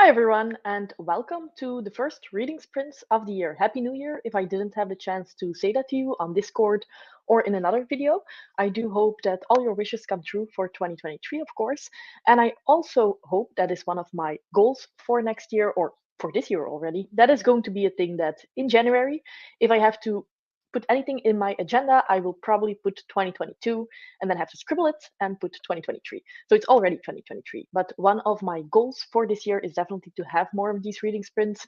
Hi, everyone, and welcome to the first reading sprints of the year. Happy New Year! If I didn't have the chance to say that to you on Discord or in another video, I do hope that all your wishes come true for 2023, of course. And I also hope that is one of my goals for next year or for this year already. That is going to be a thing that in January, if I have to put anything in my agenda, I will probably put 2022 and then have to scribble it and put 2023. So it's already 2023. But one of my goals for this year is definitely to have more of these reading sprints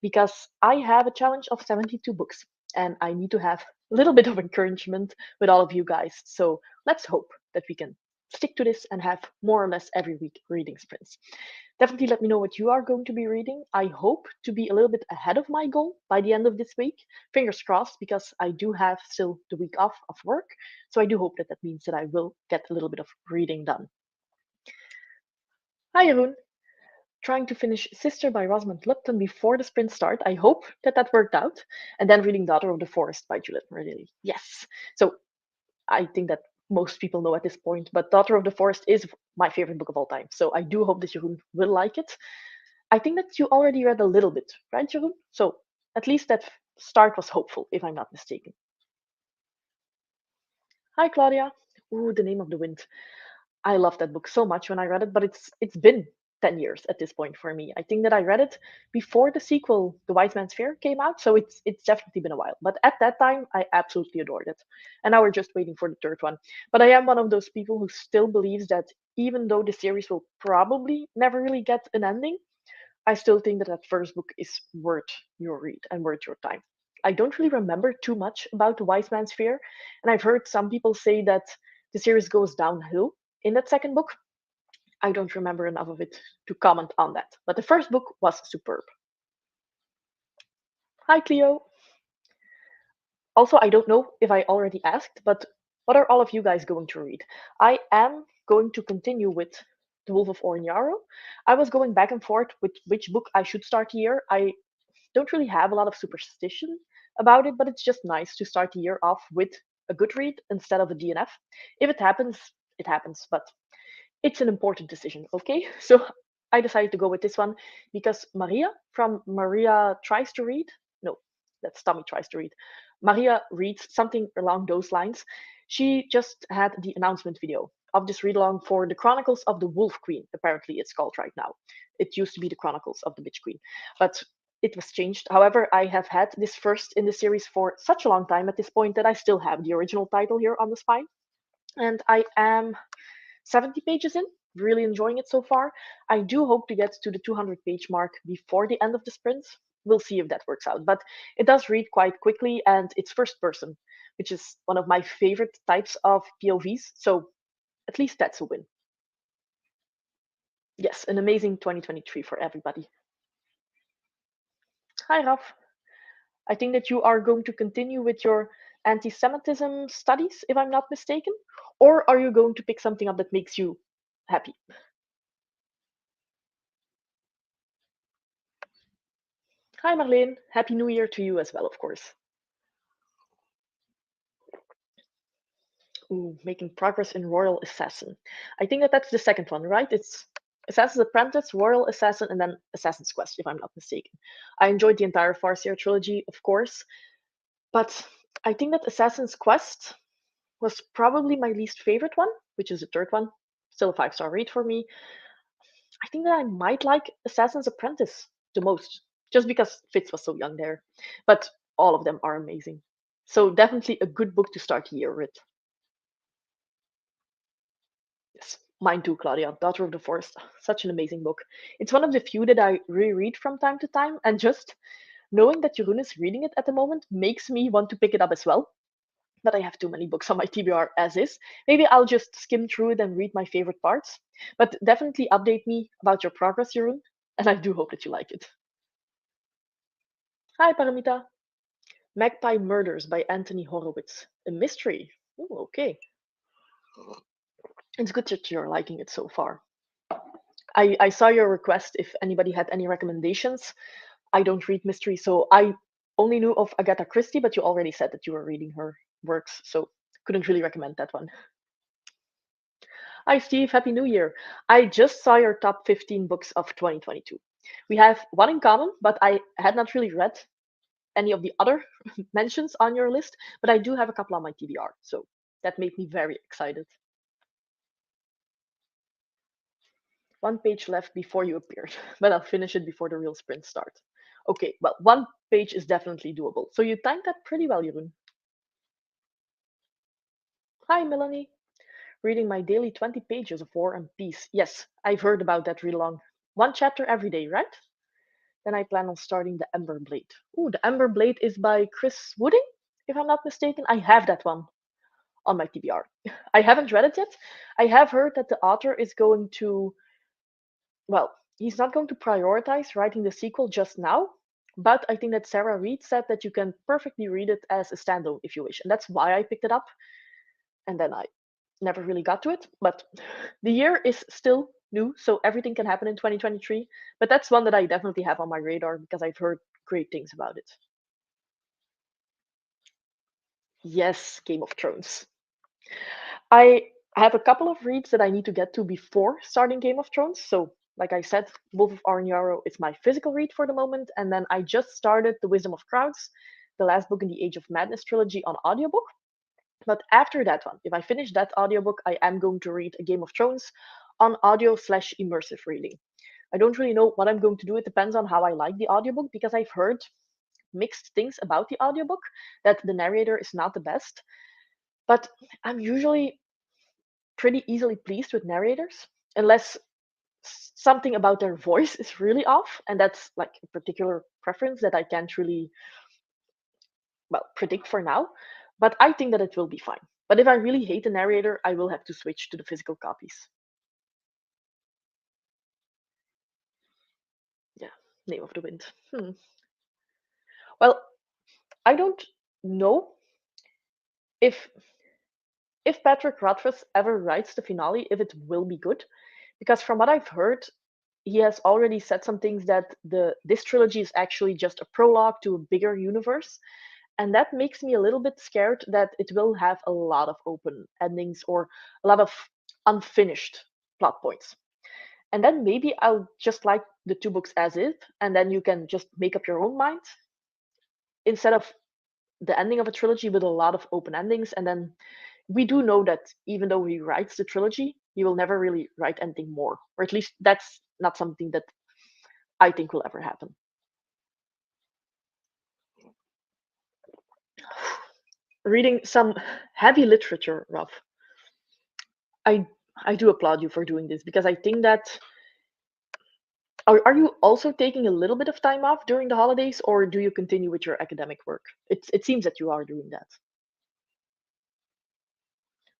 because I have a challenge of 72 books and I need to have a little bit of encouragement with all of you guys. So let's hope that we can stick to this and have more or less every week reading sprints. Definitely let me know what you are going to be reading. I hope to be a little bit ahead of my goal by the end of this week. Fingers crossed, because I do have still the week off of work. So I do hope that that means that I will get a little bit of reading done. Hi, Jeroen. Trying to finish Sister by Rosamund Lupton before the sprint start. I hope that that worked out. And then reading Daughter of the Forest by Juliet Marilli. Yes. So I think that most people know at this point, but Daughter of the Forest is my favorite book of all time. So I do hope that Jeroen will like it. I think that you already read a little bit, right, Jeroen? So at least that start was hopeful, if I'm not mistaken. Hi, Claudia. Ooh, The Name of the Wind. I love that book so much when I read it, but it's been 10 years at this point for me. I think that I read it before the sequel, The Wise Man's Fear, came out, so it's definitely been a while. But at that time, I absolutely adored it. And now we're just waiting for the third one. But I am one of those people who still believes that even though the series will probably never really get an ending, I still think that that first book is worth your read and worth your time. I don't really remember too much about The Wise Man's Fear, and I've heard some people say that the series goes downhill in that second book. I don't remember enough of it to comment on that, but the first book was superb. Hi, Cleo. Also, I don't know if I already asked, but what are all of you guys going to read? I am going to continue with The Wolf of Ornyaro. I was going back and forth with which book I should start here. I don't really have a lot of superstition about it, but it's just nice to start the year off with a good read instead of a DNF. If it happens, it happens, but it's an important decision, okay? So I decided to go with this one because Maria from Maria Tries to Read, no, that's Tommy Tries to Read. Maria reads something along those lines. She just had the announcement video of this read along for the Chronicles of the Wolf Queen, apparently it's called right now. It used to be the Chronicles of the Bitch Queen, but it was changed. However, I have had this first in the series for such a long time at this point that I still have the original title here on the spine. And I am 70 pages in, really enjoying it so far. I do hope to get to the 200-page mark before the end of the sprints. We'll see if that works out. But it does read quite quickly and it's first person, which is one of my favorite types of POVs. So at least that's a win. Yes, an amazing 2023 for everybody. Hi, Raf. I think that you are going to continue with your anti Semitism studies, if I'm not mistaken. Or are you going to pick something up that makes you happy? Hi, Marleen. Happy New Year to you as well, of course. Ooh, making progress in Royal Assassin. I think that that's the second one, right? It's Assassin's Apprentice, Royal Assassin, and then Assassin's Quest, if I'm not mistaken. I enjoyed the entire Farseer trilogy, of course, but I think that Assassin's Quest was probably my least favorite one, which is the third one. Still a 5-star read for me. I think that I might like Assassin's Apprentice the most, just because Fitz was so young there. But all of them are amazing. So definitely a good book to start the year with. Yes, mine too, Claudia. Daughter of the Forest. Such an amazing book. It's one of the few that I reread from time to time, and just knowing that Jeroen is reading it at the moment makes me want to pick it up as well. But I have too many books on my TBR as is. Maybe I'll just skim through it and read my favorite parts. But definitely update me about your progress, Jeroen, and I do hope that you like it. Hi, Paramita. Magpie Murders by Anthony Horowitz. A mystery. Ooh, okay. It's good that you're liking it so far. I saw your request if anybody had any recommendations. I don't read mystery, so I only knew of Agatha Christie, but you already said that you were reading her works, so couldn't really recommend that one. Hi, Steve. Happy New Year. I just saw your top 15 books of 2022. We have one in common, but I had not really read any of the other mentions on your list, but I do have a couple on my TBR, so that made me very excited. One page left before you appeared, but I'll finish it before the real sprint starts. Okay, well, one page is definitely doable. So you timed that pretty well, Jeroen. Hi, Melanie. Reading my daily 20 pages of War and Peace. Yes, I've heard about that read along. One chapter every day, right? Then I plan on starting the Ember Blade. Ooh, the Ember Blade is by Chris Wooding, if I'm not mistaken. I have that one on my TBR. I haven't read it yet. I have heard that the author is going to, well, he's not going to prioritize writing the sequel just now, but I think that Sarah Reed said that you can perfectly read it as a standalone if you wish. And that's why I picked it up. And then I never really got to it. But the year is still new, so everything can happen in 2023. But that's one that I definitely have on my radar because I've heard great things about it. Yes, Game of Thrones. I have a couple of reads that I need to get to before starting Game of Thrones. So, like I said, Wolf of Arnyaro is my physical read for the moment. And then I just started The Wisdom of Crowds, the last book in the Age of Madness trilogy on audiobook. But after that one, if I finish that audiobook, I am going to read A Game of Thrones on audio slash immersive reading. I don't really know what I'm going to do. It depends on how I like the audiobook because I've heard mixed things about the audiobook, that the narrator is not the best. But I'm usually pretty easily pleased with narrators, unless something about their voice is really off, and that's like a particular preference that I can't really, well, predict for now. But I think that it will be fine. But if I really hate the narrator, I will have to switch to the physical copies. Yeah, Name of the Wind. Well, I don't know if Patrick Rothfuss ever writes the finale, if it will be good, because from what I've heard, he has already said some things that this trilogy is actually just a prologue to a bigger universe, and that makes me a little bit scared that it will have a lot of open endings or a lot of unfinished plot points. And then maybe I'll just like the two books as is, and then you can just make up your own mind instead of the ending of a trilogy with a lot of open endings. And then we do know that even though he writes the trilogy, he will never really write anything more, or at least that's not something that I think will ever happen. Reading some heavy literature, Rob. I I do applaud you for doing this because I think that are you also taking a little bit of time off during the holidays, or do you continue with your academic work? It seems that you are doing that.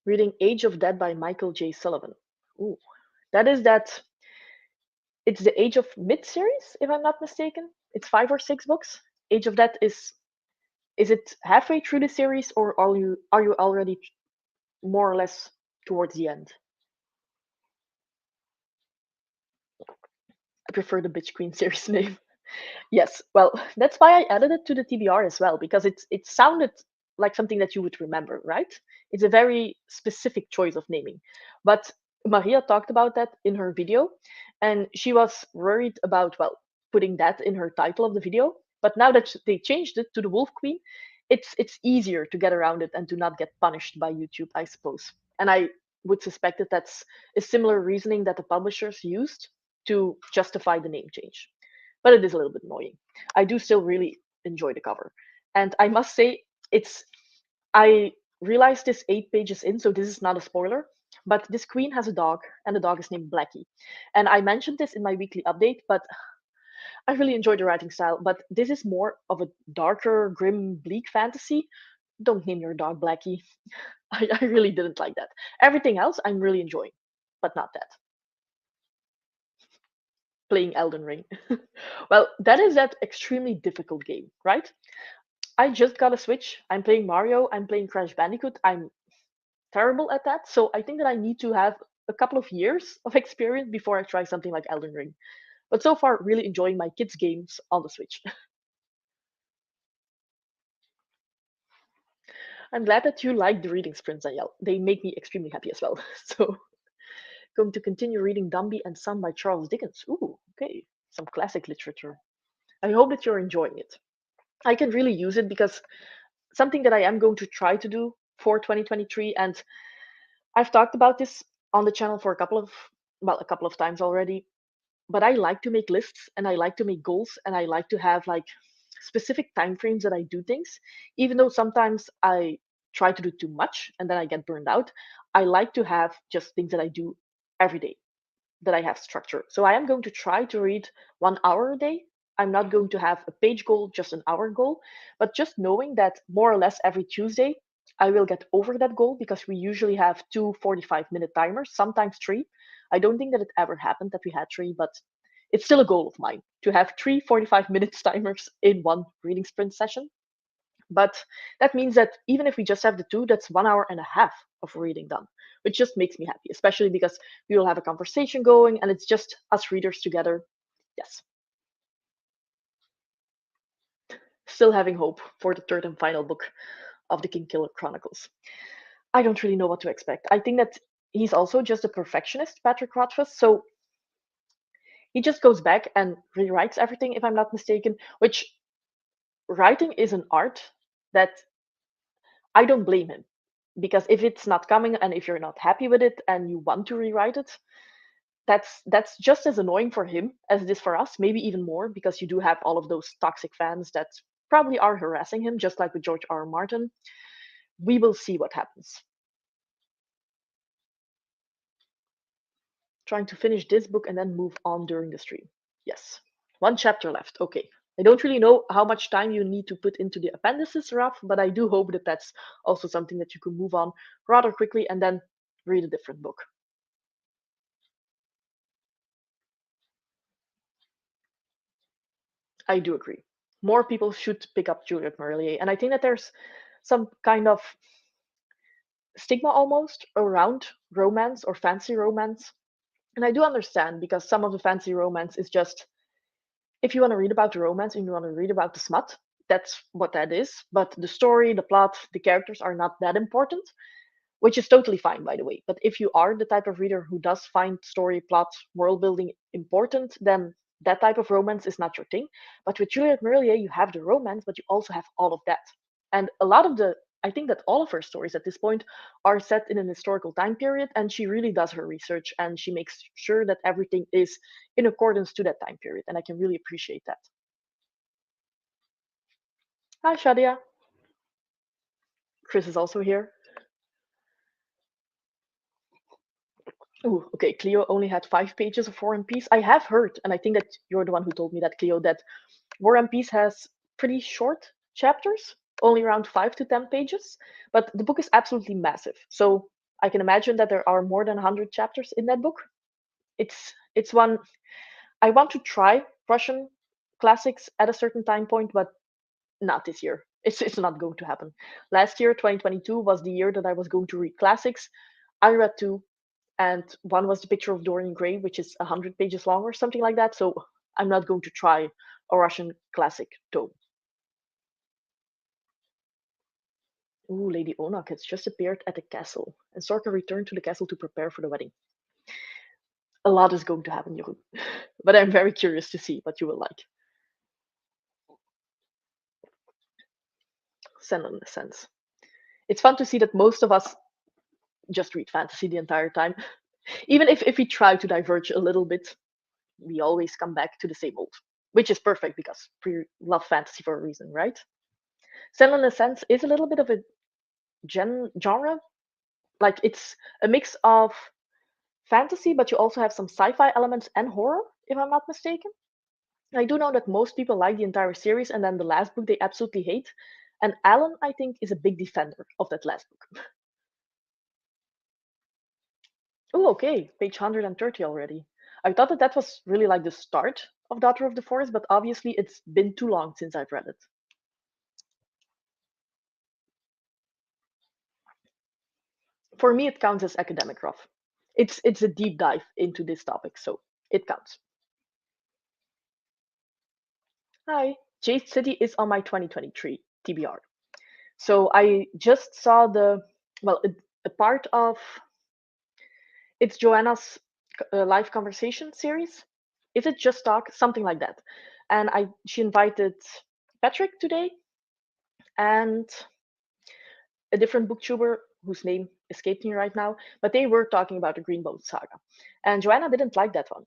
Reading Age of Dead by Michael J. Sullivan. Ooh, that is that. It's the Age of Myth series, if I'm not mistaken. It's 5 or 6 books. Age of Dead is it halfway through the series, or are you already more or less towards the end? I prefer the Bitch Queen series name. Yes, well, that's why I added it to the TBR as well, because it sounded like something that you would remember, right? It's a very specific choice of naming. But Maria talked about that in her video, and she was worried about, well, putting that in her title of the video. But now that they changed it to the Wolf Queen, it's easier to get around it and to not get punished by YouTube, I suppose. And I would suspect that that's a similar reasoning that the publishers used to justify the name change, but it is a little bit annoying. I do still really enjoy the cover. And I must say, I realized this 8 pages in, so this is not a spoiler, but this queen has a dog, and the dog is named Blackie. And I mentioned this in my weekly update, but I really enjoy the writing style. But this is more of a darker, grim, bleak fantasy. Don't name your dog Blackie. I really didn't like that. Everything else I'm really enjoying, but not that. Playing Elden Ring. Well, that is that extremely difficult game, right? I just got a Switch. I'm playing Mario. I'm playing Crash Bandicoot. I'm terrible at that. So I think that I need to have a couple of years of experience before I try something like Elden Ring. But so far, really enjoying my kids' games on the Switch. I'm glad that you like the reading sprints, Danielle. They make me extremely happy as well. So, going to continue reading Dumby and Son by Charles Dickens. Ooh, okay. some classic literature. I hope that you're enjoying it. I can really use it because something that I am going to try to do for 2023, and I've talked about this on the channel for a couple of times already, but I like to make lists and I like to make goals and I like to have like specific time frames that I do things, even though sometimes I try to do too much and then I get burned out. I like to have just things that I do every day, that I have structure. So I am going to try to read 1 hour a day. I'm not going to have a page goal, just an hour goal, but just knowing that more or less every Tuesday I will get over that goal because we usually have two 45-minute timers, sometimes three. I don't think that it ever happened that we had three, but it's still a goal of mine to have three 45 minutes timers in one reading sprint session. But that means that even if we just have the two, that's 1 hour and a half of reading done, which just makes me happy, especially because we will have a conversation going and it's just us readers together. Yes, still having hope for the third and final book of the Kingkiller Chronicles. I don't really know what to expect. I think that he's also just a perfectionist, Patrick Rothfuss, so he just goes back and rewrites everything, if I'm not mistaken, which writing is an art that I don't blame him, because if it's not coming and if you're not happy with it and you want to rewrite it, that's just as annoying for him as it is for us, maybe even more, because you do have all of those toxic fans that probably are harassing him, just like with George R. R. Martin. We will see what happens. Trying to finish this book and then move on during the stream. Yes, one chapter left. Okay. I don't really know how much time you need to put into the appendices, Raf, but I do hope that that's also something that you can move on rather quickly and then read a different book. I do agree. More people should pick up Juliet Marillier, and I think that there's some kind of stigma almost around romance or fancy romance. And I do understand because some of the fancy romance is just, if you want to read about the romance and you want to read about the smut, that's what that is. But the story, the plot, the characters are not that important, which is totally fine, by the way. But if you are the type of reader who does find story, plot, world building important, then that type of romance is not your thing. But with Juliet Marillier, you have the romance, but you also have all of that. And a lot of the, I think that all of her stories at this point are set in an historical time period, and she really does her research and she makes sure that everything is in accordance to that time period. And I can really appreciate that. Hi, Shadia. Chris is also here. Oh, okay. Cleo only had 5 pages of War and Peace. I have heard, and I think that you're the one who told me that, Cleo, that War and Peace has pretty short chapters, only around 5 to 10 pages, but the book is absolutely massive. So I can imagine that there are more than 100 chapters in that book. It's one I want to try Russian classics at a certain time point, but not this year. It's not going to happen. Last year, 2022, was the year that I was going to read classics. I read two, and one was The Picture of Dorian Gray, which is 100 pages long or something like that. So I'm not going to try a Russian classic tome. Ooh, Lady Onak has just appeared at the castle, and Sorka returned to the castle to prepare for the wedding. A lot is going to happen, Jeroen. But I'm very curious to see what you will like. Send in a sense. It's fun to see that most of us just read fantasy the entire time. Even if we try to diverge a little bit, we always come back to the same old, which is perfect because we love fantasy for a reason, right? Zen in a sense is a little bit of a genre. Like it's a mix of fantasy, but you also have some sci-fi elements and horror, if I'm not mistaken. I do know that most people like the entire series, and then the last book they absolutely hate. And Alan, I think, is a big defender of that last book. Oh, okay, page 130 already. I thought that that was really like the start of Daughter of the Forest, but obviously it's been too long since I've read it. For me, it counts as academic rough. It's a deep dive into this topic, so it counts. Hi, Jade City is on my 2023 TBR. So I just saw a part of it's Joanna's live conversation series. Is it Just Talk? Something like that. And she invited Patrick today and a different booktuber whose name escaped me right now, but they were talking about the Greenbow saga. And Joanna didn't like that one.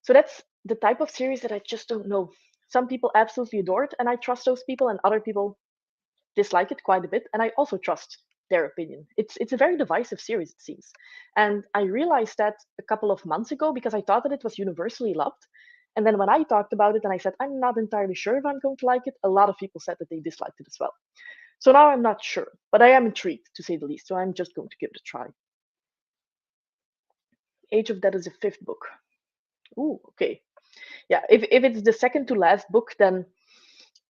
So that's the type of series that I just don't know. Some people absolutely adore it, and I trust those people, and other people dislike it quite a bit, and I also trust their opinion. It's a very divisive series, it seems. And I realized that a couple of months ago because I thought that it was universally loved. And then when I talked about it and I said, I'm not entirely sure if I'm going to like it, a lot of people said that they disliked it as well. So now I'm not sure, but I am intrigued to say the least. So I'm just going to give it a try. Age of Dead is a fifth book. Ooh, okay. Yeah, if it's the second to last book, then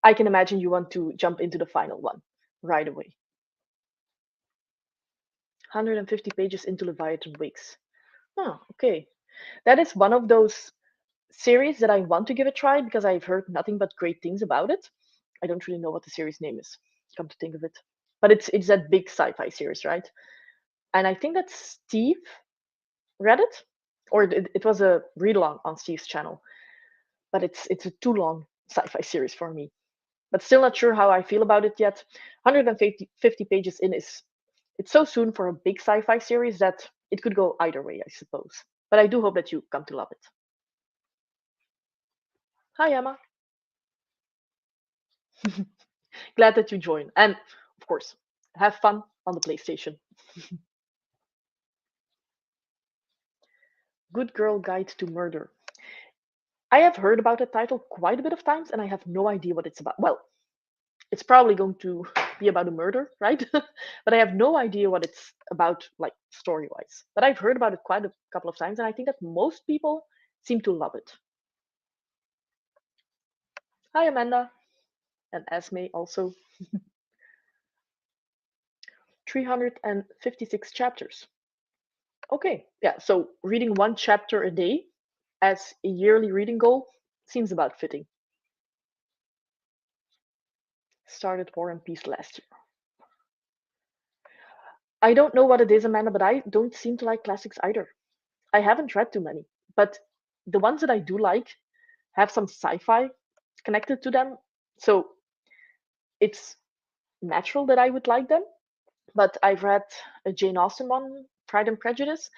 I can imagine you want to jump into the final one right away. 150 pages into Leviathan Wakes. Oh, okay. That is one of those series that I want to give a try because I've heard nothing but great things about it. I don't really know what the series name is, come to think of it. But it's that big sci-fi series, right? And I think that Steve read it, or it was a read along on Steve's channel. But it's a too long sci-fi series for me. But still not sure how I feel about it yet. 150 pages in is it's so soon for a big sci-fi series that it could go either way, I suppose. But I do hope that you come to love it. Hi Emma. Glad that you joined. And of course, have fun on the PlayStation. Good Girl Guide to Murder. I have heard about that title quite a bit of times and I have no idea what it's about. Well, it's probably going to be about a murder, right? But I have no idea what it's about, like story wise. But I've heard about it quite a couple of times and I think that most people seem to love it. Hi, Amanda. And Esme also. 356 chapters. Okay, yeah, so reading one chapter a day as a yearly reading goal seems about fitting. Started War and Peace last year. I don't know what it is, Amanda, but I don't seem to like classics either. I haven't read too many, but the ones that I do like have some sci-fi connected to them, so it's natural that I would like them. But I've read a Jane Austen one, Pride and Prejudice,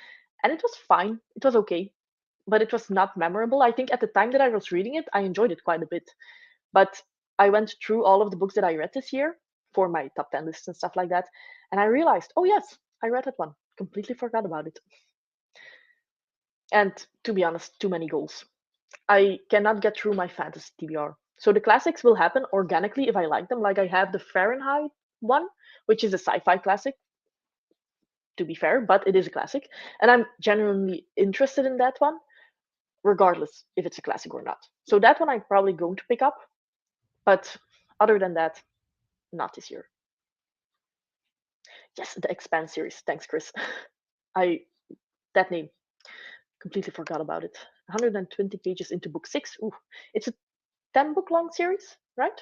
and it was fine. It was okay, but it was not memorable. I think at the time that I was reading it, I enjoyed it quite a bit. But I went through all of the books that I read this year for my top 10 lists and stuff like that, and I realized, oh yes, I read that one. Completely forgot about it. And to be honest, too many goals. I cannot get through my fantasy TBR. So the classics will happen organically if I like them. Like I have the Fahrenheit one, which is a sci-fi classic, to be fair, but it is a classic. And I'm genuinely interested in that one, regardless if it's a classic or not. So that one I'm probably going to pick up. But other than that, not this year. Yes, the Expanse series. Thanks, Chris. I that name completely forgot about it. 120 pages into book six. Ooh, it's a 10-book long series, right?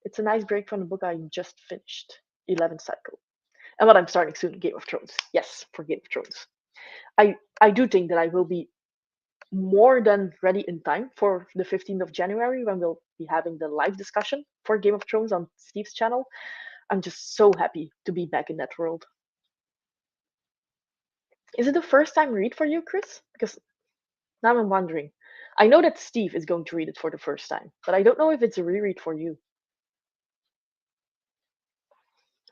It's a nice break from the book I just finished, 11th cycle. And what I'm starting soon, Game of Thrones. Yes, for Game of Thrones. I do think that I will be more than ready in time for the 15th of January when we'll be having the live discussion for Game of Thrones on Steve's channel. I'm just so happy to be back in that world. Is it the first time read for you, Chris? Because now I'm wondering. I know that Steve is going to read it for the first time, but I don't know if it's a reread for you.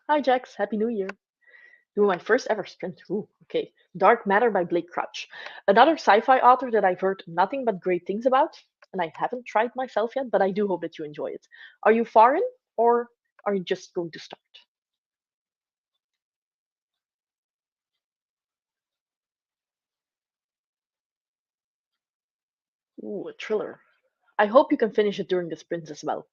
Hi, Jax. Happy New Year. Doing my first ever sprint. Ooh, okay. Dark Matter by Blake Crouch. Another sci-fi author that I've heard nothing but great things about, and I haven't tried myself yet, but I do hope that you enjoy it. Are you far in, or are you just going to start? Ooh, a thriller. I hope you can finish it during the sprint as well.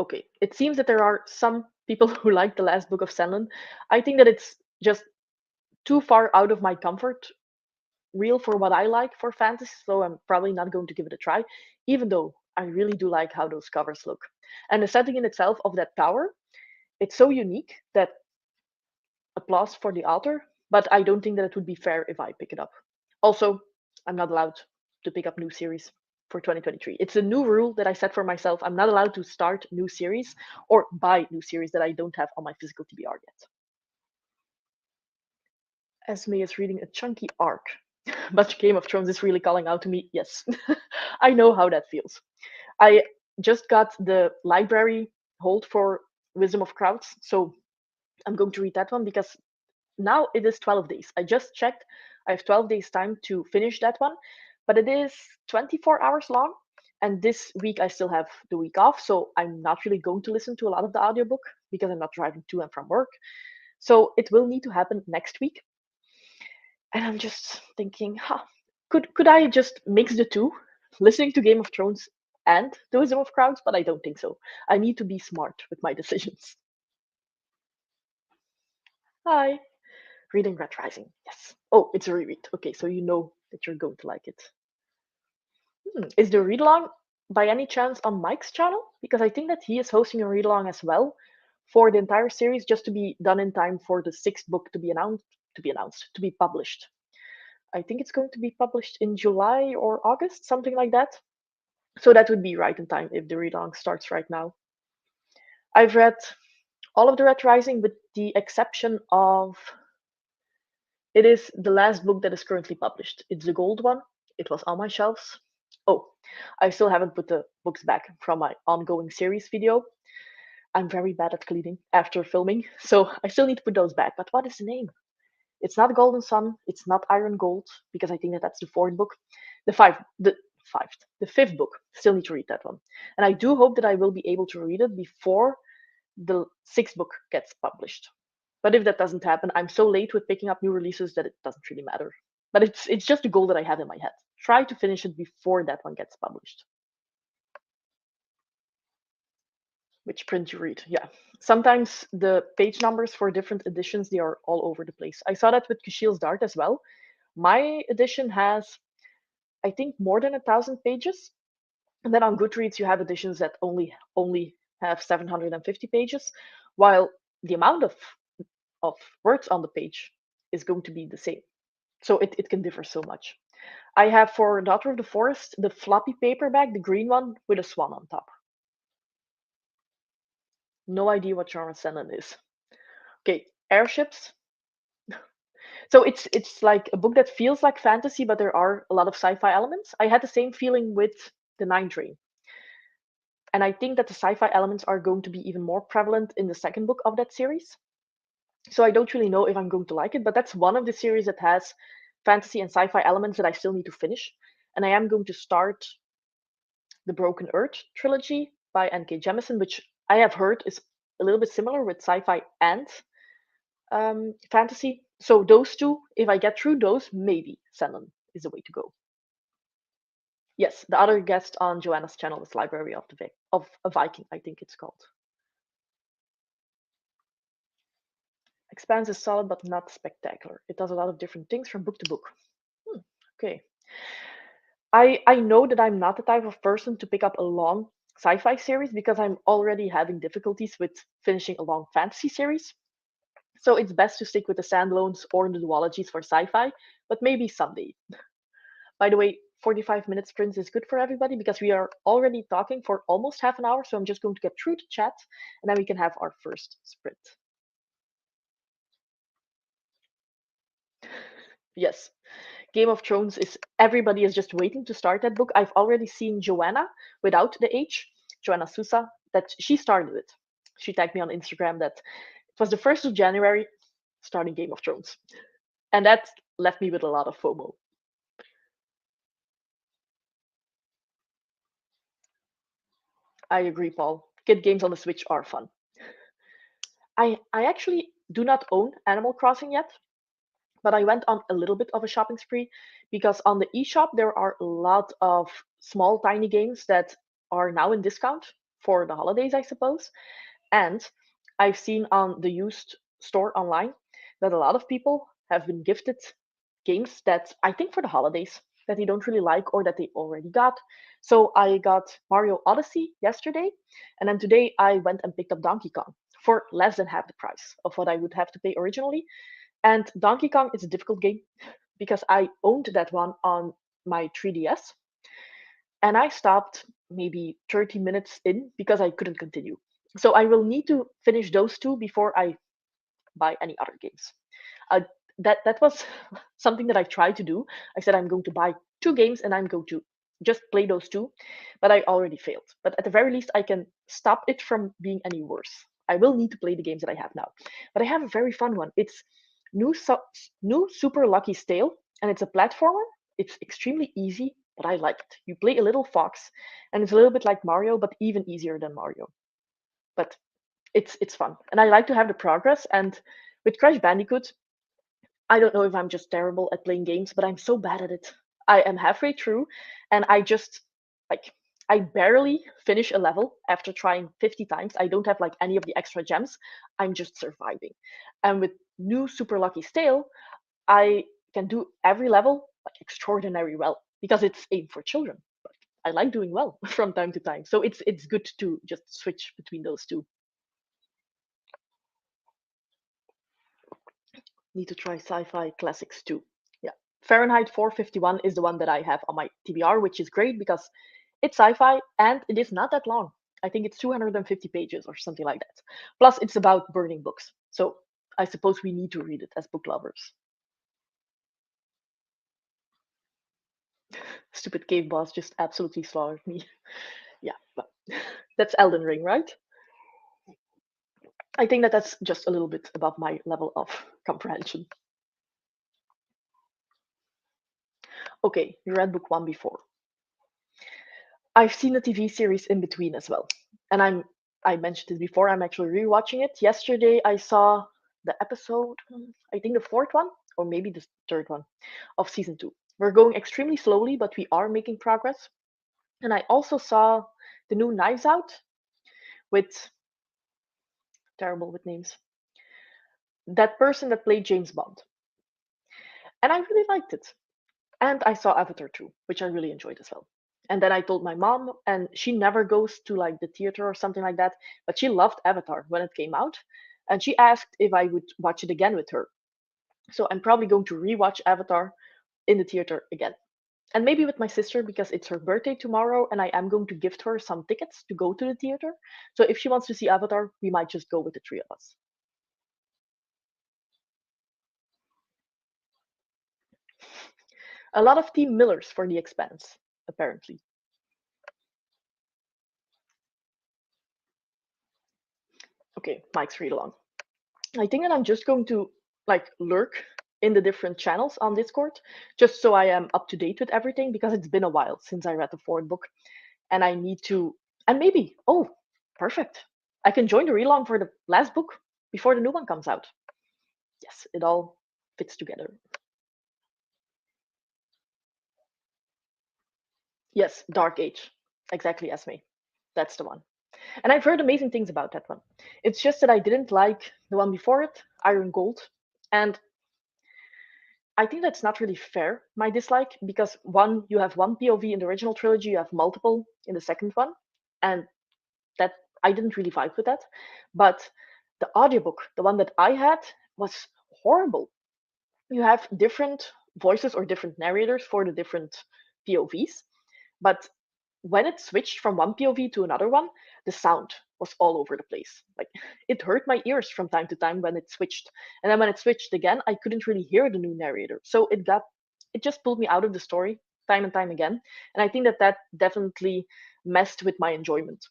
Okay, it seems that there are some people who like the last book of Senlin. I think that it's just too far out of my comfort real for what I like for fantasy, so I'm probably not going to give it a try, even though I really do like how those covers look. And the setting in itself of that tower, it's so unique that applause for the author, but I don't think that it would be fair if I pick it up. Also, I'm not allowed to pick up new series for 2023. It's a new rule that I set for myself. I'm not allowed to start new series or buy new series that I don't have on my physical TBR yet. Esme is reading a chunky arc, but Game of Thrones is really calling out to me. Yes, I know how that feels. I just got the library hold for Wisdom of Crowds, so I'm going to read that one because now it is 12 days. I just checked. I have 12 days time to finish that one, but it is 24 hours long. And this week I still have the week off, so I'm not really going to listen to a lot of the audiobook because I'm not driving to and from work. So it will need to happen next week. And I'm just thinking, huh, could I just mix the two, listening to Game of Thrones and The Wisdom of Crowds? But I don't think so. I need to be smart with my decisions. Hi, reading Red Rising. Yes. Oh, it's a reread. Okay, so you know that you're going to like it. Is the read along by any chance on Mike's channel? Because I think that he is hosting a read along as well for the entire series, just to be done in time for the sixth book to be to be published. I think it's going to be published in July or August, something like that. So that would be right in time if the read along starts right now. I've read all of the Red Rising with the exception of it is the last book that is currently published. It's the gold one. It was on my shelves. Oh, I still haven't put the books back from my ongoing series video. I'm very bad at cleaning after filming, so I still need to put those back. But what is the name? It's not Golden Sun. It's not Iron Gold because I think that that's the fourth book. The fifth book. Still need to read that one, and I do hope that I will be able to read it before the sixth book gets published. But if that doesn't happen, I'm so late with picking up new releases that it doesn't really matter. But it's just a goal that I have in my head. Try to finish it before that one gets published. Which print you read? Yeah. Sometimes the page numbers for different editions they are all over the place. I saw that with Kushiel's Dart as well. My edition has, I think, more than 1,000 pages, and then on Goodreads you have editions that only have 750 pages, while the amount of words on the page is going to be the same. So it can differ so much. I have for Daughter of the Forest the floppy paperback, the green one with a swan on top. No idea what genre Senen is. Okay, airships. So it's like a book that feels like fantasy, but there are a lot of sci-fi elements. I had the same feeling with The Nine Train. And I think that the sci-fi elements are going to be even more prevalent in the second book of that series. So I don't really know if I'm going to like it, but that's one of the series that has fantasy and sci-fi elements that I still need to finish. And I am going to start the Broken Earth trilogy by N.K. Jemisin, which I have heard is a little bit similar with sci-fi and fantasy. So those two, if I get through those, maybe Senen is the way to go. Yes, the other guest on Joanna's channel is Library of of a Viking, I think it's called. Expanse is solid but not spectacular. It does a lot of different things from book to book. Okay. I know that I'm not the type of person to pick up a long sci-fi series because I'm already having difficulties with finishing a long fantasy series. So it's best to stick with the standalones or the duologies for sci-fi, but maybe someday. By the way, 45 minute sprints is good for everybody because we are already talking for almost half an hour. So I'm just going to get through the chat and then we can have our first sprint. Yes, Game of Thrones is everybody is just waiting to start that book. I've already seen Joanna without the H, Joanna Sousa, that she started it. She tagged me on Instagram that it was the 1st of January starting Game of Thrones. And that left me with a lot of FOMO. I agree, Paul. Kid games on the Switch are fun. I actually do not own Animal Crossing yet, but I went on a little bit of a shopping spree because on the eShop there are a lot of small tiny games that are now in discount for the holidays, I suppose. And I've seen on the used store online that a lot of people have been gifted games that I think for the holidays that they don't really like or that they already got. So I got Mario Odyssey yesterday, and then today I went and picked up Donkey Kong for less than half the price of what I would have to pay originally. And Donkey Kong is a difficult game because I owned that one on my 3DS, and I stopped maybe 30 minutes in because I couldn't continue. So I will need to finish those two before I buy any other games. Uh, that was something that I tried to do. I said I'm going to buy two games and I'm going to just play those two, but I already failed. But at the very least, I can stop it from being any worse. I will need to play the games that I have now, but I have a very fun one. It's new Super Lucky Tale, and it's a platformer. It's extremely easy, but I like it. You play a little fox, and it's a little bit like Mario, but even easier than Mario. But it's fun, and I like to have the progress. And with Crash Bandicoot, I don't know if I'm just terrible at playing games, but I'm so bad at it. I am halfway through and I just like I barely finish a level after trying 50 times. I don't have like any of the extra gems. I'm just surviving. And with new Super Lucky Tale, I can do every level like extraordinary well because it's aimed for children. But I like doing well from time to time. So it's good to just switch between those two. Need to try sci-fi classics too. Yeah. Fahrenheit 451 is the one that I have on my TBR, which is great because it's sci-fi and it is not that long. I think it's 250 pages or something like that. Plus, it's about burning books. So I suppose we need to read it as book lovers. Stupid cave boss just absolutely slaughtered me. Yeah, but that's Elden Ring, right? I think that that's just a little bit above my level of comprehension. Okay, you read book one before. I've seen the TV series in between as well. And I mentioned it before, I'm actually rewatching it. Yesterday I saw the episode, I think the fourth one, or maybe the third one of season two. We're going extremely slowly, but we are making progress. And I also saw the new Knives Out with terrible with names. That person that played James Bond. And I really liked it. And I saw Avatar 2, which I really enjoyed as well. And then I told my mom, and she never goes to like the theater or something like that, but she loved Avatar when it came out. And she asked if I would watch it again with her. So I'm probably going to rewatch Avatar in the theater again. And maybe with my sister because it's her birthday tomorrow and I am going to gift her some tickets to go to the theater. So if she wants to see Avatar, we might just go with the three of us. A lot of Team Millers for The Expanse, apparently. Okay, Mike's read along. I think that I'm just going to like lurk in the different channels on Discord just so I am up to date with everything because it's been a while since I read the fourth book and I need to and maybe perfect. I can join the read along for the last book before the new one comes out. Yes, it all fits together. Yes, Dark Age. Exactly, Esme. That's the one. And I've heard amazing things about that one. It's just that I didn't like the one before it, Iron Gold. And I think that's not really fair, my dislike, because one, you have one POV in the original trilogy, you have multiple in the second one, and that I didn't really vibe with that. But the audiobook, the one that I had, was horrible. You have different voices or different narrators for the different POVs, but when it switched from one POV to another one, the sound was all over the place. Like it hurt my ears from time to time when it switched. And then when it switched again, I couldn't really hear the new narrator. So it just pulled me out of the story time and time again. And I think that that definitely messed with my enjoyment.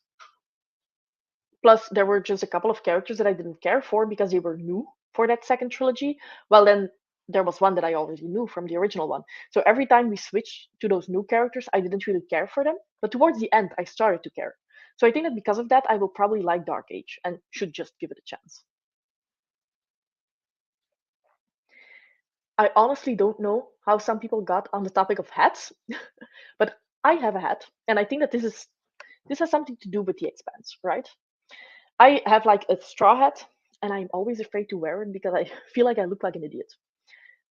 Plus, there were just a couple of characters that I didn't care for because they were new for that second trilogy. Well, then there was one that I already knew from the original one. So every time we switched to those new characters, I didn't really care for them. But towards the end, I started to care. So I think that because of that, I will probably like Dark Age and should just give it a chance. I honestly don't know how some people got on the topic of hats, but I have a hat, and I think that this has something to do with the expanse, right? I have like a straw hat, and I'm always afraid to wear it because I feel like I look like an idiot.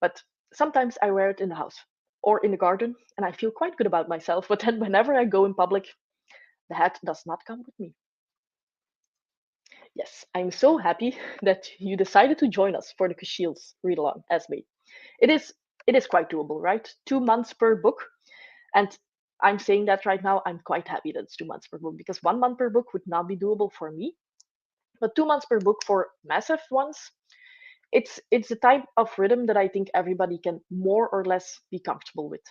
But sometimes I wear it in the house or in the garden, and I feel quite good about myself. But then whenever I go in public, the hat does not come with me. Yes, I'm so happy that you decided to join us for the Kashiels read along as me. It is it is quite doable, right? 2 months per book. And I'm saying that right now, I'm quite happy that it's 2 months per book because 1 month per book would not be doable for me. But 2 months per book for massive ones, it's the type of rhythm that I think everybody can more or less be comfortable with.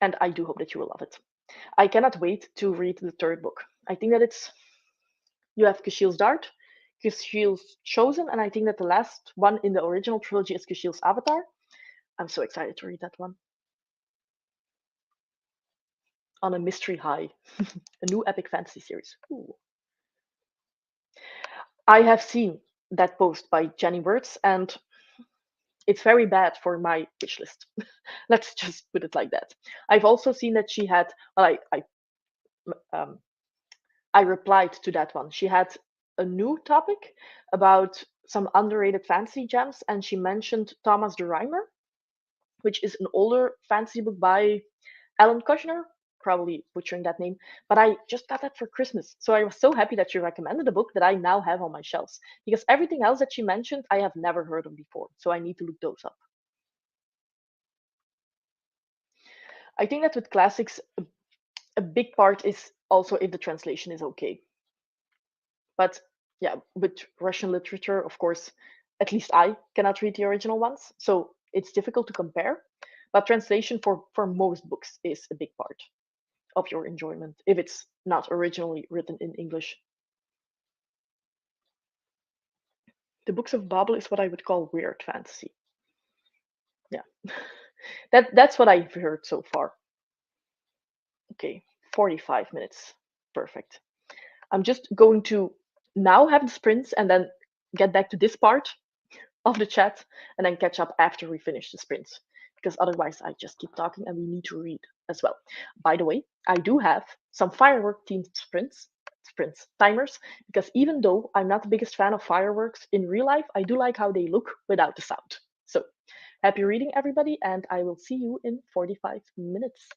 And I do hope that you will love it. I cannot wait to read the third book. I think that it's you have Kushiel's Dart, Kushiel's Chosen, and I think that the last one in the original trilogy is Kushiel's Avatar. I'm so excited to read that one. On a mystery high, a new epic fantasy series. Ooh. I have seen that post by Jenny Words, and it's very bad for my wish list. Let's just put it like that. I've also seen that she had, well, um, I replied to that one. She had a new topic about some underrated fantasy gems, and she mentioned Thomas the Rhymer, which is an older fantasy book by Alan Kushner, probably butchering that name, but I just got that for Christmas. So I was so happy that she recommended a book that I now have on my shelves because everything else that she mentioned I have never heard of before. So I need to look those up. I think that with classics, a big part is also if the translation is okay. But yeah, with Russian literature, of course, at least I cannot read the original ones. So it's difficult to compare. But translation for most books is a big part of your enjoyment if it's not originally written in English. The Books of Babel is what I would call weird fantasy. Yeah, that's what I've heard so far. Okay, 45 minutes, perfect. I'm just going to now have the sprints and then get back to this part of the chat and then catch up after we finish the sprints because otherwise I just keep talking and we need to read as well. By the way, I do have some firework themed sprints timers because even though I'm not the biggest fan of fireworks in real life, I do like how they look without the sound. So happy reading, everybody, and I will see you in 45 minutes.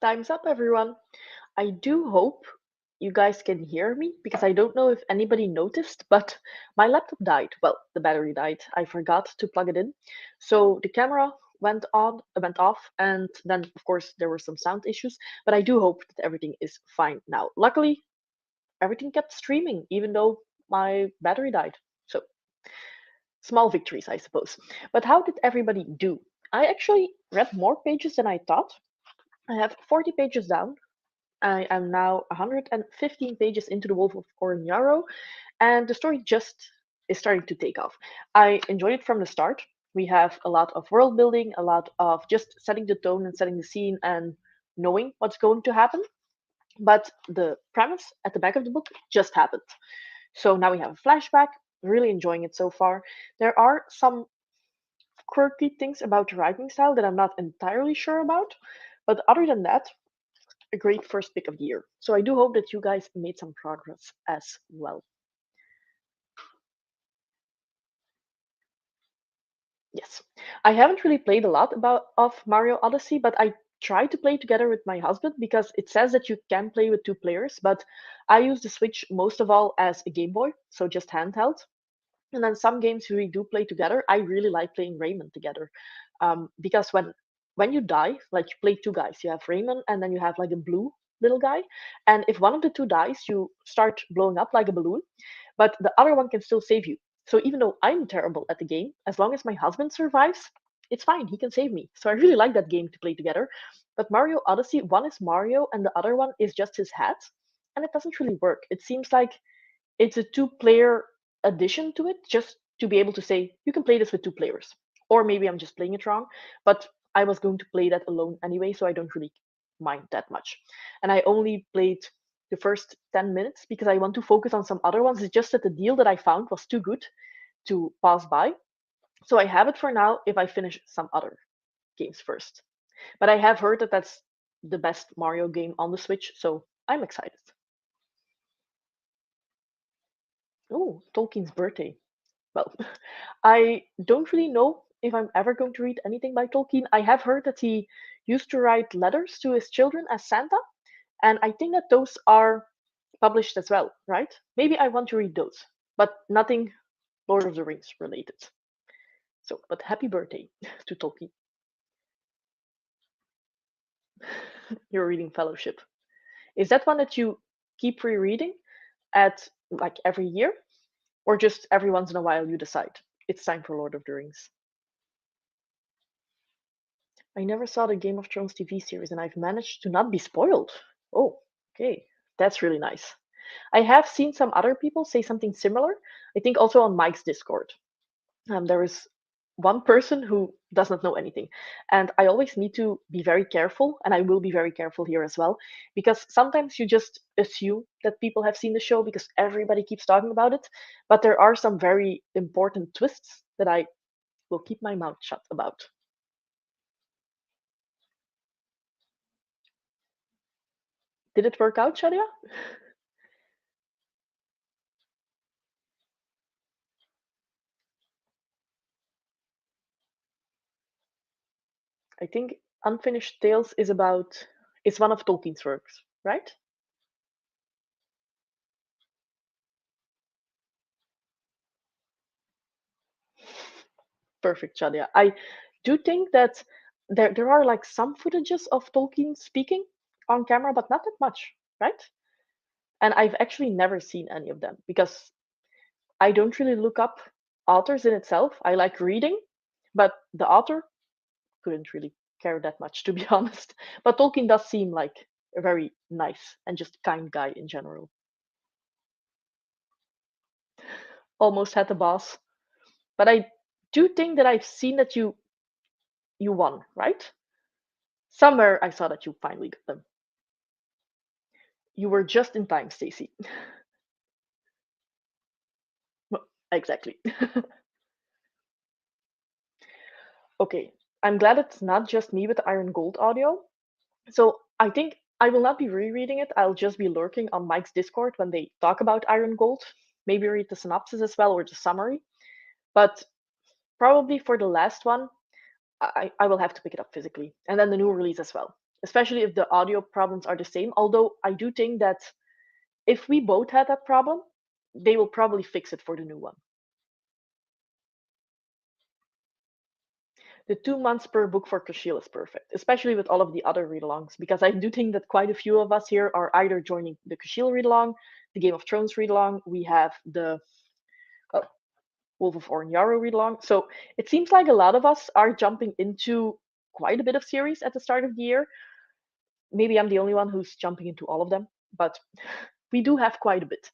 Time's up, everyone. I do hope you guys can hear me because I don't know if anybody noticed, but my laptop died. Well, the battery died. I forgot to plug it in. So the camera went off, and then of course there were some sound issues, but I do hope that everything is fine now. Luckily, everything kept streaming even though my battery died. So small victories, I suppose. But how did everybody do? I actually read more pages than I thought. I have 40 pages down. I am now 115 pages into The Wolf of Oren, and the story just is starting to take off. I enjoyed it from the start. We have a lot of world building, a lot of just setting the tone and setting the scene and knowing what's going to happen. But the premise at the back of the book just happened. So now we have a flashback. Really enjoying it so far. There are some quirky things about the writing style that I'm not entirely sure about, but other than that, a great first pick of the year. So I do hope that you guys made some progress as well. Yes. I haven't really played a lot about of Mario Odyssey, but I tried to play together with my husband because it says that you can play with two players, but I use the Switch most of all as a Game Boy, so just handheld. And then some games we do play together. I really like playing Rayman together, because when you die, like you play two guys, you have Rayman and then you have like a blue little guy, and if one of the two dies, you start blowing up like a balloon, but the other one can still save you. So even though I'm terrible at the game, as long as my husband survives, it's fine. He can save me. So I really like that game to play together. But Mario Odyssey, one is Mario and the other one is just his hat, and it doesn't really work. It seems like it's a two-player addition to it, just to be able to say you can play this with two players. Or maybe I'm just playing it wrong, but I was going to play that alone anyway, so I don't really mind that much. And I only played the first 10 minutes because I want to focus on some other ones. It's just that the deal that I found was too good to pass by. So I have it for now if I finish some other games first. But I have heard that that's the best Mario game on the Switch, so I'm excited. Oh, Tolkien's birthday. Well, I don't really know if I'm ever going to read anything by Tolkien. I have heard that he used to write letters to his children as Santa, and I think that those are published as well, right? Maybe I want to read those, but nothing Lord of the Rings related. So, but happy birthday to Tolkien. You're reading Fellowship. Is that one that you keep rereading at like every year, or just every once in a while you decide it's time for Lord of the Rings? I never saw the Game of Thrones TV series and I've managed to not be spoiled. Oh, okay. That's really nice. I have seen some other people say something similar. I think also on Mike's Discord. There is one person who does not know anything. And I always need to be very careful, and I will be very careful here as well, because sometimes you just assume that people have seen the show because everybody keeps talking about it. But there are some very important twists that I will keep my mouth shut about. Did it work out, Shadia? I think Unfinished Tales is about it's one of Tolkien's works, right? Perfect, Shadia. I do think that there are like some footages of Tolkien speaking on camera, but not that much, right? And I've actually never seen any of them because I don't really look up authors in itself. I like reading, but the author couldn't really care that much, to be honest. But Tolkien does seem like a very nice and just kind guy in general. Almost had a boss. But I do think that I've seen that you won, right? Somewhere I saw that you finally got them. You were just in time, Stacy. Well, exactly. Okay, I'm glad it's not just me with the Iron Gold audio. So I think I will not be rereading it. I'll just be lurking on Mike's Discord when they talk about Iron Gold. Maybe read the synopsis as well or the summary. But probably for the last one, I will have to pick it up physically. And then the new release as well. especially if the audio problems are the same. Although I do think that if we both had that problem, they will probably fix it for the new one. The 2 months per book for Kashil is perfect, especially with all of the other read alongs, because I do think that quite a few of us here are either joining the Kashil read along, the Game of Thrones read along, we have the uh, Wolf of Ornyaro read along. So it seems like a lot of us are jumping into quite a bit of series at the start of the year. Maybe I'm the only one who's jumping into all of them, but we do have quite a bit.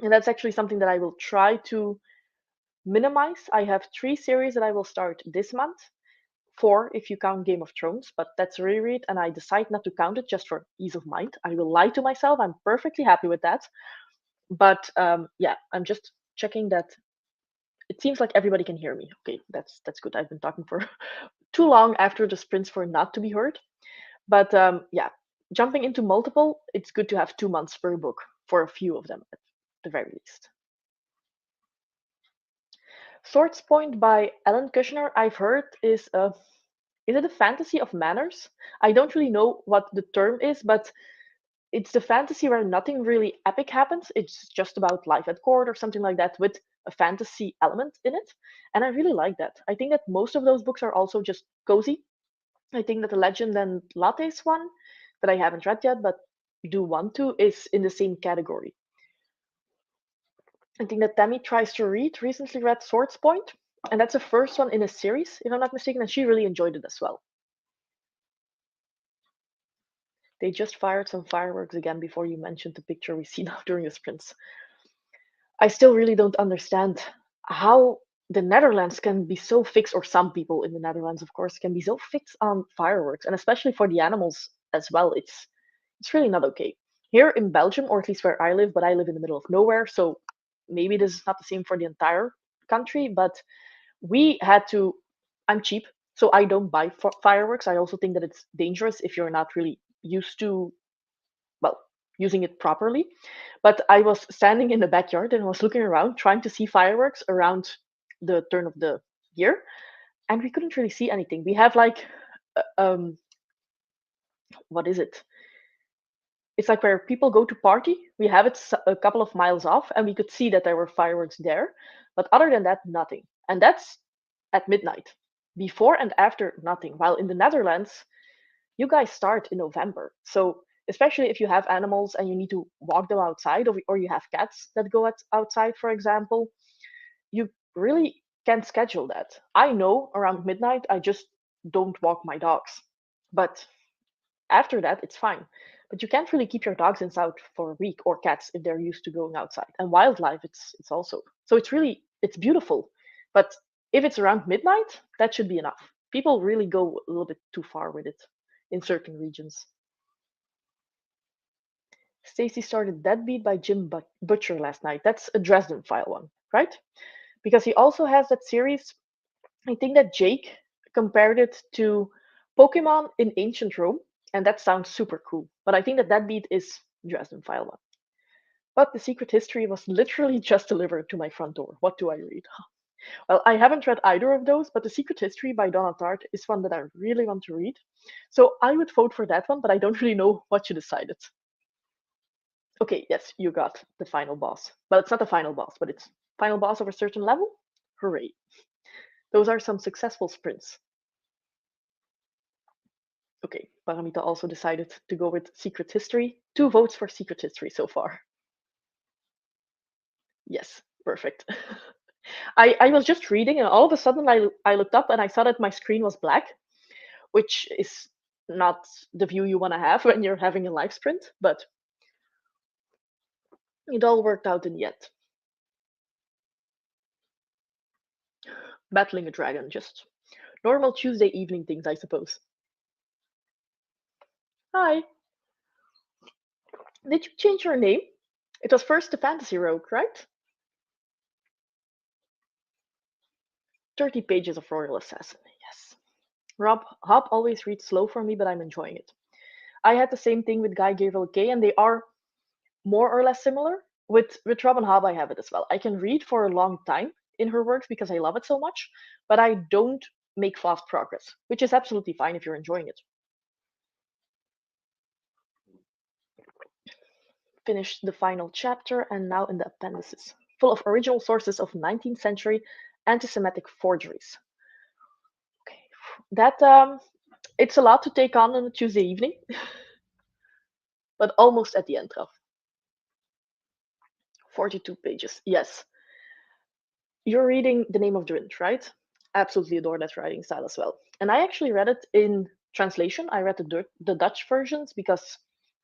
And that's actually something that I will try to minimize. I have 3 series that I will start this month, 4 if you count Game of Thrones, but that's a reread, and I decide not to count it just for ease of mind. I will lie to myself. I'm perfectly happy with that. But yeah, I'm just checking that. It seems like everybody can hear me. Okay, that's good. I've been talking for too long after the sprints for not to be heard. But yeah, jumping into multiple, it's good to have 2 months per book for a few of them at the very least. Swords Point by Ellen Kushner, I've heard is it a fantasy of manners? I don't really know what the term is, but it's the fantasy where nothing really epic happens. It's just about life at court or something like that with a fantasy element in it. And I really like that. I think that most of those books are also just cozy. I think that the Legend and Lattes one, that I haven't read yet, but do want to, is in the same category. I think that Tammy Tries to Read recently read Swords Point, and that's the first one in a series, if I'm not mistaken, and she really enjoyed it as well. They just fired some fireworks again before you mentioned the picture we see now during the sprints. I still really don't understand how the Netherlands can be so fixed, or some people in the Netherlands, of course, can be so fixed on fireworks, and especially for the animals as well. It's really not okay. Here in Belgium, or at least where I live, but I live in the middle of nowhere, so maybe this is not the same for the entire country, but we had to. I'm cheap, so I don't buy fireworks. I also think that it's dangerous if you're not really used to, well, using it properly. But I was standing in the backyard and I was looking around trying to see fireworks around the turn of the year, and we couldn't really see anything. We have like what is it? It's like where people go to party. We have it a couple of miles off, and we could see that there were fireworks there. But other than that, nothing. And that's at midnight. Before and after, nothing. While in the Netherlands, you guys start in November. So especially if you have animals and you need to walk them outside, or you have cats that go outside, for example, you really can't schedule that. I know around midnight, I just don't walk my dogs. But after that, it's fine. But you can't really keep your dogs inside for a week, or cats if they're used to going outside. And wildlife, it's also so it's beautiful. But if it's around midnight, that should be enough. People really go a little bit too far with it in certain regions. Stacy started Deadbeat by Jim Butcher last night. That's a Dresden File one, right? Because he also has that series. I think that Jake compared it to Pokemon in ancient Rome, and that sounds super cool. But I think that Deadbeat is Dresden File one. But The Secret History was literally just delivered to my front door. What do I read? Well, I haven't read either of those, but The Secret History by Donna Tartt is one that I really want to read. So I would vote for that one, but I don't really know what you decided. Okay, yes, you got the final boss. Well, it's not the final boss, but it's final boss of a certain level. Hooray. Those are some successful sprints. Okay, Paramita also decided to go with Secret History. 2 votes for Secret History so far. Yes, perfect. I was just reading, and all of a sudden I looked up and I saw that my screen was black, which is not the view you want to have when you're having a live sprint, but it all worked out in the end. Battling a dragon, just normal Tuesday evening things, I suppose. Hi, did you change your name? It was first the Fantasy Rogue, right? 30 pages of Royal Assassin, yes. Hop always reads slow for me, but I'm enjoying it. I had the same thing with Guy Gabriel Kay, and they are more or less similar. With Robin Hobb, I have it as well. I can read for a long time in her works because I love it so much, but I don't make fast progress, which is absolutely fine if you're enjoying it. Finished the final chapter and now in the appendices, full of original sources of 19th century anti-Semitic forgeries. Okay, that it's a lot to take on a Tuesday evening, but almost at the end of 42 pages. Yes, you're reading The Name of the Wind, right? Absolutely adore that writing style as well. And I actually read it in translation. I read the Dutch versions because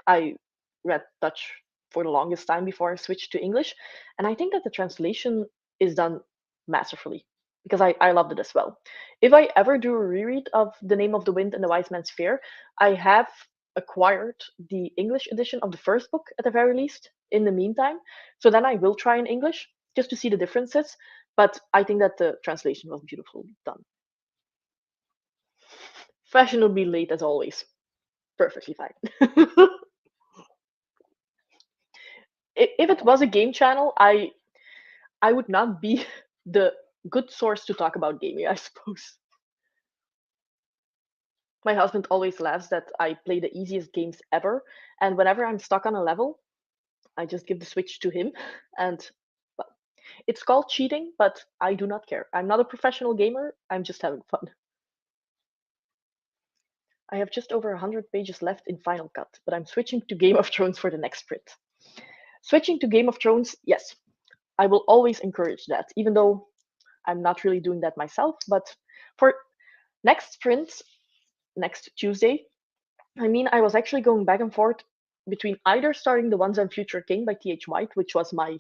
I read Dutch for the longest time before I switched to English. And I think that the translation is done masterfully because I loved it as well. If I ever do a reread of The Name of the Wind and The Wise Man's Fear, I have acquired the English edition of the first book at the very least in the meantime. So then I will try in English just to see the differences. But I think that the translation was beautifully done. Fashionably late as always. Perfectly fine. If it was a game channel, I would not be the good source to talk about gaming, I suppose. My husband always laughs that I play the easiest games ever, and whenever I'm stuck on a level, I just give the switch to him, and well, it's called cheating, but I do not care. I'm not a professional gamer. I'm just having fun. I have just over 100 pages left in Final Cut, but I'm switching to Game of Thrones for the next sprint. Switching to Game of Thrones, yes, I will always encourage that, even though I'm not really doing that myself. But for next sprint, next Tuesday, I mean, I was actually going back and forth between either starting The Once and Future King by T.H. White, which was my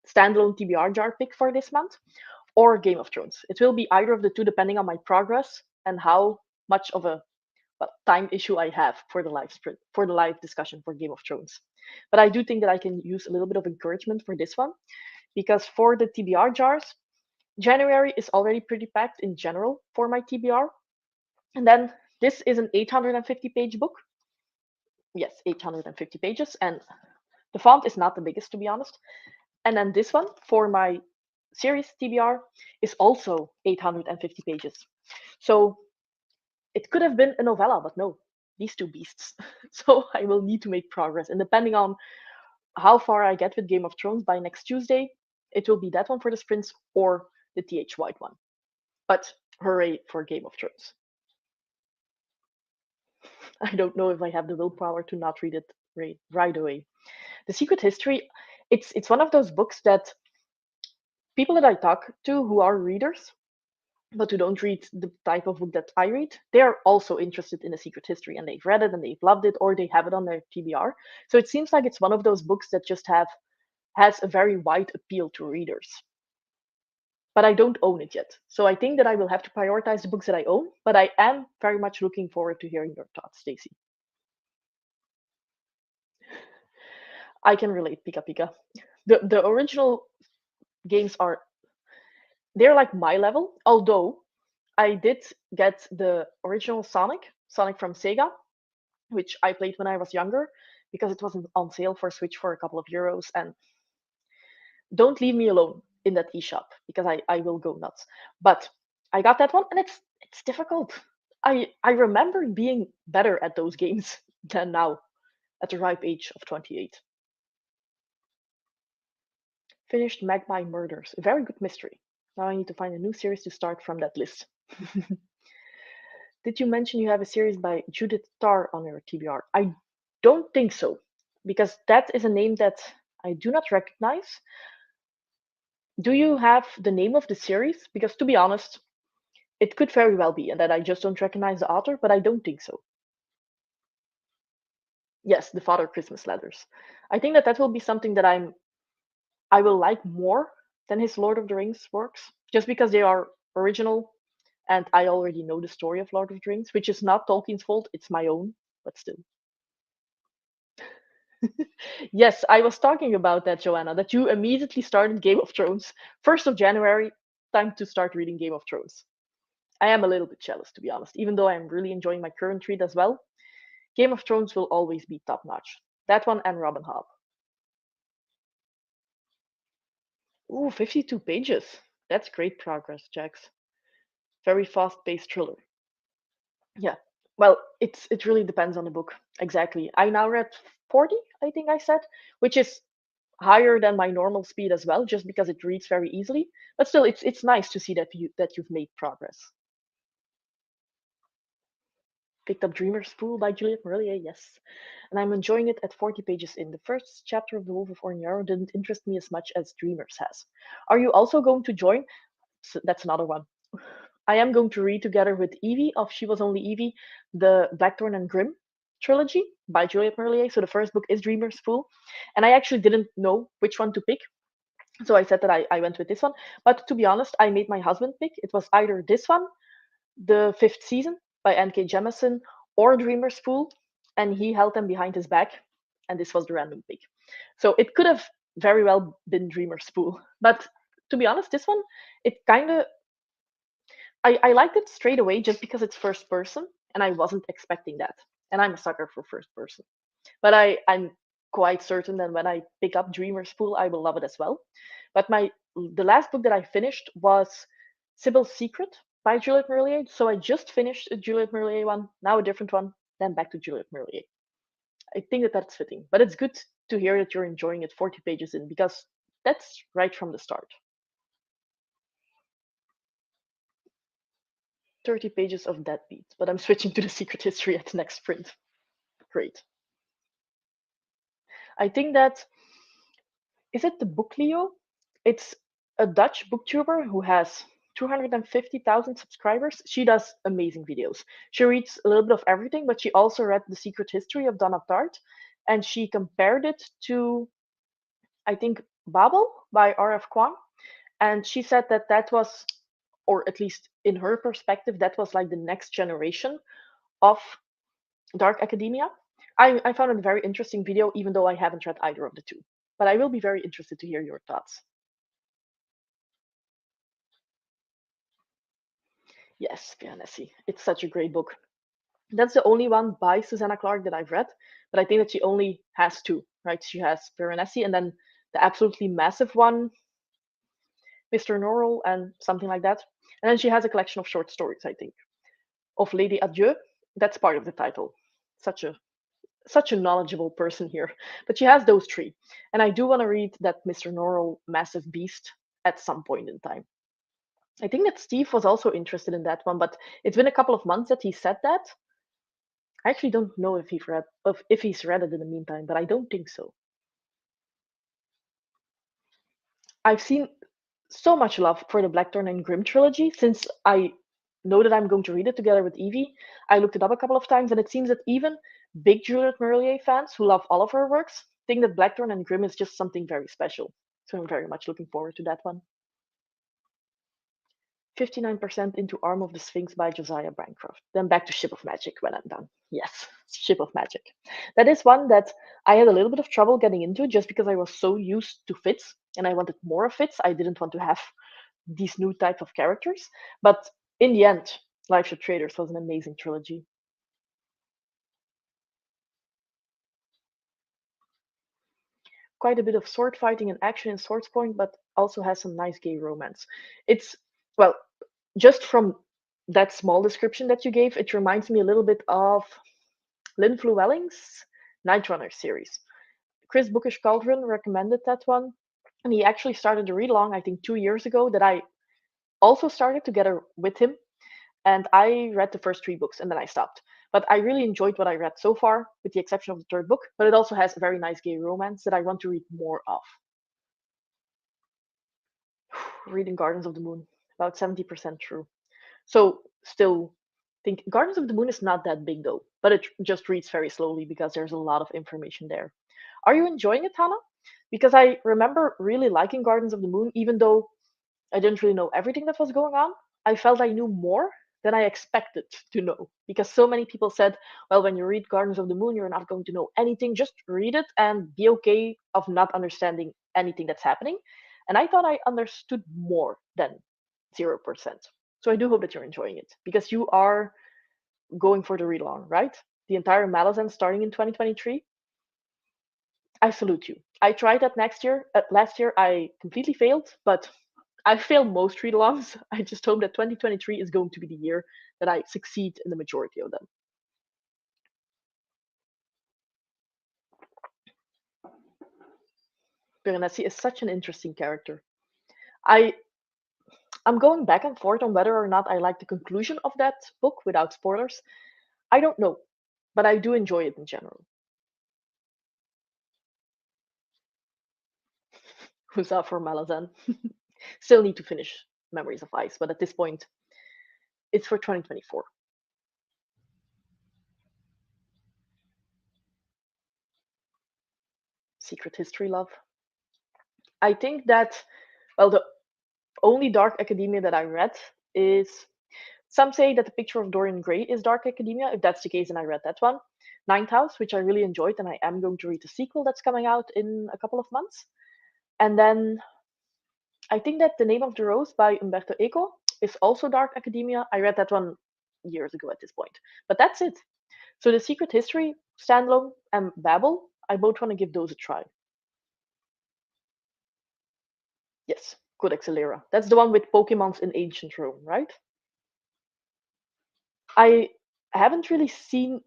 standalone TBR jar pick for this month, or Game of Thrones. It will be either of the two depending on my progress and how much of a time issue I have for the live sprint, for the live discussion for Game of Thrones. But I do think that I can use a little bit of encouragement for this one because for the TBR jars, January is already pretty packed in general for my TBR. And then this is an 850 page book. Yes, 850 pages. And the font is not the biggest, to be honest. And then this one for my series TBR is also 850 pages. So it could have been a novella, but no, these two beasts. So I will need to make progress. And depending on how far I get with Game of Thrones by next Tuesday, it will be that one for the sprints or the TH White one. But hooray for Game of Thrones. I don't know if I have the willpower to not read it right away. The Secret History, it's one of those books that people that I talk to who are readers but who don't read the type of book that I read, they are also interested in the secret history and they've read it and they've loved it or they have it on their TBR. So it seems like it's one of those books that just has a very wide appeal to readers. But I don't own it yet. So I think that I will have to prioritize the books that I own, but I am very much looking forward to hearing your thoughts, Stacey. I can relate, Pika Pika. The original games are they're like my level, although I did get the original Sonic from Sega, which I played when I was younger because it was on sale for Switch for a couple of euros. And don't leave me alone in that eShop because I will go nuts. But I got that one and it's difficult. I remember being better at those games than now at the ripe age of 28. Finished Magpie Murders. A very good mystery. Now I need to find a new series to start from that list. Did you mention you have a series by Judith Tarr on your TBR? I don't think so, because that is a name that I do not recognize. Do you have the name of the series? Because to be honest, it could very well be, and that I just don't recognize the author, but I don't think so. Yes, the Father Christmas Letters. I think that that will be something that I will like more than his Lord of the Rings works, just because they are original and I already know the story of Lord of the Rings, which is not Tolkien's fault, it's my own, but still. Yes, I was talking about that, Joanna, that you immediately started Game of Thrones. 1st of January, time to start reading Game of Thrones. I am a little bit jealous, to be honest, even though I'm really enjoying my current read as well. Game of Thrones will always be top notch. That one and Robin Hobb. Ooh, 52 pages. That's great progress, Jax. Very fast paced thriller. Yeah. Well, it really depends on the book. Exactly. I now read 40, I think I said, which is higher than my normal speed as well, just because it reads very easily. But still, it's nice to see that you've made progress. Picked up Dreamer's Pool by Juliet Marillier, yes. And I'm enjoying it at 40 pages in. The first chapter of The Wolf of Orniaro didn't interest me as much as Dreamers has. Are you also going to join? That's another one. I am going to read together with Evie of She Was Only Evie, the Blackthorn and Grimm trilogy by Juliet Marillier. So the first book is Dreamer's Pool. And I actually didn't know which one to pick. So I said that I went with this one. But to be honest, I made my husband pick. It was either this one, The Fifth Season by N.K. Jemisin, or Dreamer's Pool. And he held them behind his back. And this was the random pick. So it could have very well been Dreamer's Pool. But to be honest, this one, it kind of I liked it straight away just because it's first person, and I wasn't expecting that. And I'm a sucker for first person. But I'm quite certain that when I pick up Dreamer's Pool, I will love it as well. But the last book that I finished was Sybil's Secret by Juliet Marillier. So I just finished a Juliet Marillier one, now a different one, then back to Juliet Marillier. I think that that's fitting. But it's good to hear that you're enjoying it 40 pages in because that's right from the start. 30 pages of Deadbeat, but I'm switching to the Secret History at the next print. Great. I think that is it the Book Leo? It's a Dutch booktuber who has 250,000 subscribers. She does amazing videos. She reads a little bit of everything, but she also read The Secret History of Donna Tartt, and she compared it to, I think, Babel by R.F. Kuang. And she said that that was, or at least in her perspective, that was like the next generation of Dark Academia. I found it a very interesting video, even though I haven't read either of the two. But I will be very interested to hear your thoughts. Yes, Pianesi. It's such a great book. That's the only one by Susanna Clark that I've read, but I think that she only has two, right? She has Piranesi and then the absolutely massive one, Mr. Norrell, and something like that. And then she has a collection of short stories, I think, of Lady Adieu. That's part of the title. Such a such a knowledgeable person here. But she has those three. And I do want to read that Mr. Norrell Massive Beast at some point in time. I think that Steve was also interested in that one, but it's been a couple of months that he said that. I actually don't know if he's read it in the meantime, but I don't think so. I've seen so much love for the Blackthorn and Grimm trilogy since I know that I'm going to read it together with Evie. I looked it up a couple of times, and it seems that even big Juliet Marillier fans who love all of her works think that Blackthorn and Grimm is just something very special. So I'm very much looking forward to that one. 59% into Arm of the Sphinx by Josiah Bancroft. Then back to Ship of Magic when I'm done. Yes, Ship of Magic. That is one that I had a little bit of trouble getting into just because I was so used to Fitz and I wanted more of Fitz. I didn't want to have these new type of characters. But in the end, Lifeship Traders was an amazing trilogy. Quite a bit of sword fighting and action in Swords Point, but also has some nice gay romance. It's, well, just from that small description that you gave, it reminds me a little bit of Lynn Llewellyn's Night Runner series. Chris Bookish Cauldron recommended that one, and he actually started a read along, I think, 2 years ago, that I also started together with him. And I read the first three books and then I stopped. But I really enjoyed what I read so far, with the exception of the third book. But it also has a very nice gay romance that I want to read more of. Reading Gardens of the Moon, about 70% through. So still think Gardens of the Moon is not that big though, but it just reads very slowly because there's a lot of information there. Are you enjoying it, Hannah? Because I remember really liking Gardens of the Moon, even though I didn't really know everything that was going on. I felt I knew more than I expected to know because so many people said, well, when you read Gardens of the Moon, you're not going to know anything. Just read it and be okay of not understanding anything that's happening. And I thought I understood more than 0%. So I do hope that you're enjoying it because you are going for the read along, right? The entire Malazan starting in 2023. I salute you. I tried that last year I completely failed, but I failed most read-alongs. I just hope that 2023 is going to be the year that I succeed in the majority of them. Piranesi is such an interesting character. I I'm going back and forth on whether or not I like the conclusion of that book without spoilers. I don't know, but I do enjoy it in general. Who's up for Malazan? Still need to finish Memories of Ice, but at this point, it's for 2024. Secret History Love. I think that, well, the only Dark Academia that I read is, some say that the picture of Dorian Gray is Dark Academia. If that's the case, then I read that one. Ninth House, which I really enjoyed, and I am going to read the sequel that's coming out in a couple of months. And then I think that The Name of the Rose by Umberto Eco is also Dark Academia. I read that one years ago at this point. But that's it. So The Secret History, Standalone, and Babel, I both want to give those a try. Yes, Codex Alera. That's the one with Pokemons in ancient Rome, right? I haven't really seen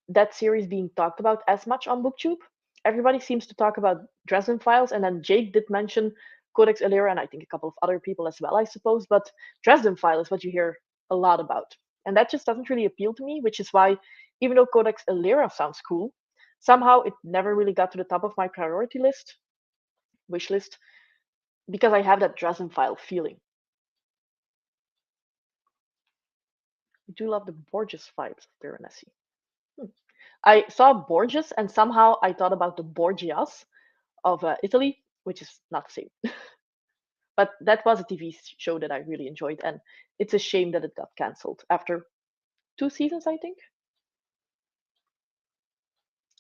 that series being talked about as much on BookTube. Everybody seems to talk about Dresden Files, and then Jake did mention Codex Alera, and I think a couple of other people as well, I suppose. But Dresden File is what you hear a lot about, and that just doesn't really appeal to me. Which is why, even though Codex Alera sounds cool, somehow it never really got to the top of my priority list, wish list, because I have that Dresden File feeling. I do love the Borges vibes of Piranesi. I saw Borges, and somehow I thought about the Borgias of Italy, which is not the same. But that was a TV show that I really enjoyed, and it's a shame that it got cancelled after 2 seasons, I think.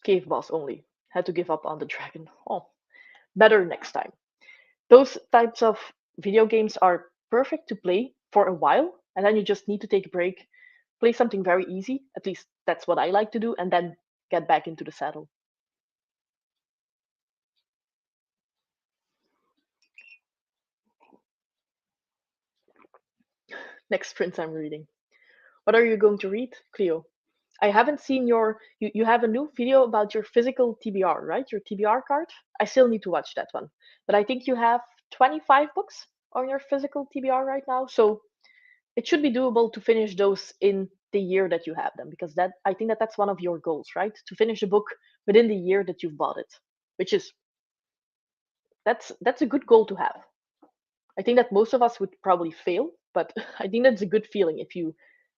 Cave Boss only had to give up on the dragon. Oh, better next time. Those types of video games are perfect to play for a while, and then you just need to take a break, play something very easy. At least that's what I like to do, and then get back into the saddle. Next prince I'm reading. What are you going to read, Cleo? I haven't seen you have a new video about your physical TBR, right? Your TBR card? I still need to watch that one. But I think you have 25 books on your physical TBR right now, so it should be doable to finish those in the year that you have them, because that I think that that's one of your goals, right? To finish a book within the year that you've bought it, which is that's a good goal to have. I think that most of us would probably fail, but I think that's a good feeling if you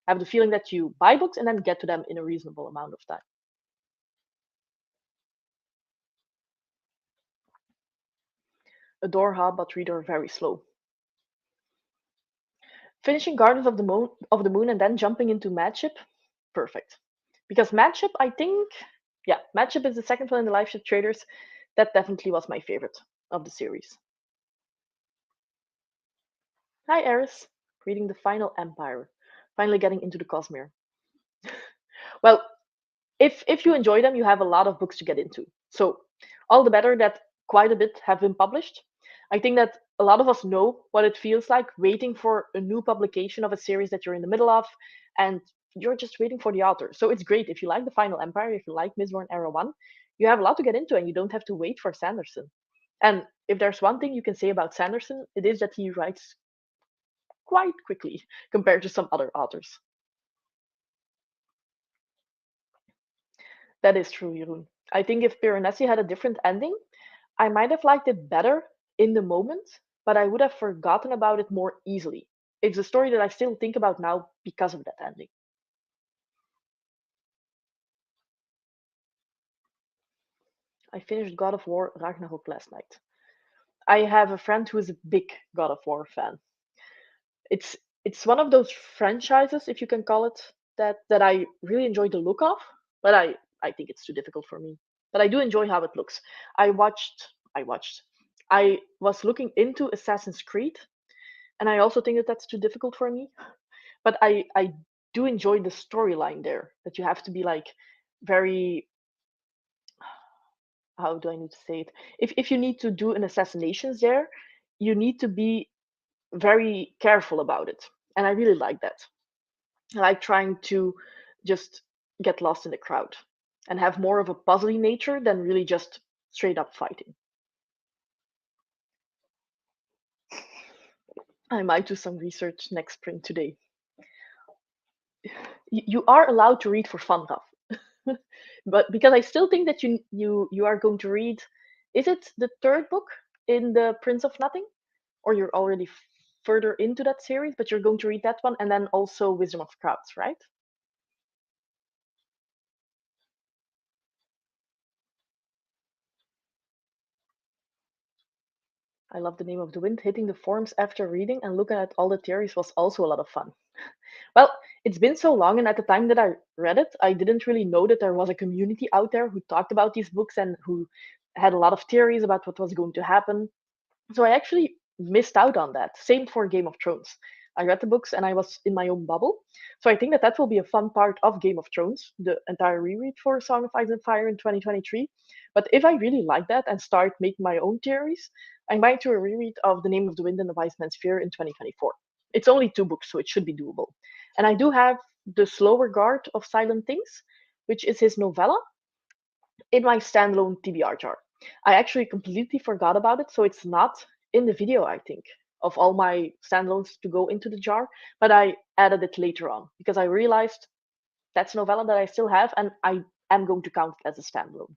have the feeling that you buy books and then get to them in a reasonable amount of time. Adore hard, but reader very slow. Finishing Gardens of the Moon and then jumping into Madship, perfect. Because Madship, I think, yeah, Madship is the second one in the Life Ship Traders. That definitely was my favorite of the series. Hi, Eris. Reading the Final Empire. Finally getting into the Cosmere. Well, if you enjoy them, you have a lot of books to get into. So all the better that quite a bit have been published. I think that a lot of us know what it feels like waiting for a new publication of a series that you're in the middle of, and you're just waiting for the author. So it's great if you like the Final Empire, if you like Mistborn Era 1, you have a lot to get into and you don't have to wait for Sanderson. And if there's one thing you can say about Sanderson, it is that he writes quite quickly compared to some other authors. That is true, Jeroen. I think if Piranesi had a different ending, I might have liked it better in the moment, but I would have forgotten about it more easily. It's a story that I still think about now because of that ending. I finished God of War Ragnarok last night. I have a friend who is a big God of War fan. It's it's one of those franchises, if you can call it that I really enjoy the look of, but I think it's too difficult for me. But I do enjoy how it looks. I watched I was looking into Assassin's Creed, and I also think that that's too difficult for me. But I do enjoy the storyline there, that you have to be like very, how do I need to say it? If you need to do an assassinations there, you need to be very careful about it. And I really like that. I like trying to just get lost in the crowd and have more of a puzzly nature than really just straight up fighting. I might do some research next spring today. You are allowed to read for fun, Raf. But because I still think that you are going to read, is it the third book in the Prince of Nothing, or you're already further into that series, but you're going to read that one and then also Wisdom of Crowds, right? I love the Name of the Wind. Hitting the forums after reading and looking at all the theories was also a lot of fun. Well, it's been so long, and at the time that I read it, I didn't really know that there was a community out there who talked about these books and who had a lot of theories about what was going to happen. So I actually missed out on that. Same for Game of Thrones. I read the books and I was in my own bubble. So I think that that will be a fun part of Game of Thrones, the entire reread for Song of Ice and Fire in 2023. But if I really like that and start making my own theories, I might do a reread of The Name of the Wind and the Wise Man's Fear in 2024. It's only 2 books, so it should be doable. And I do have The Slower Guard of Silent Things, which is his novella, in my standalone TBR jar. I actually completely forgot about it, so it's not in the video, I think, of all my standalones to go into the jar, but I added it later on because I realized that's a novella that I still have and I am going to count it as a standalone.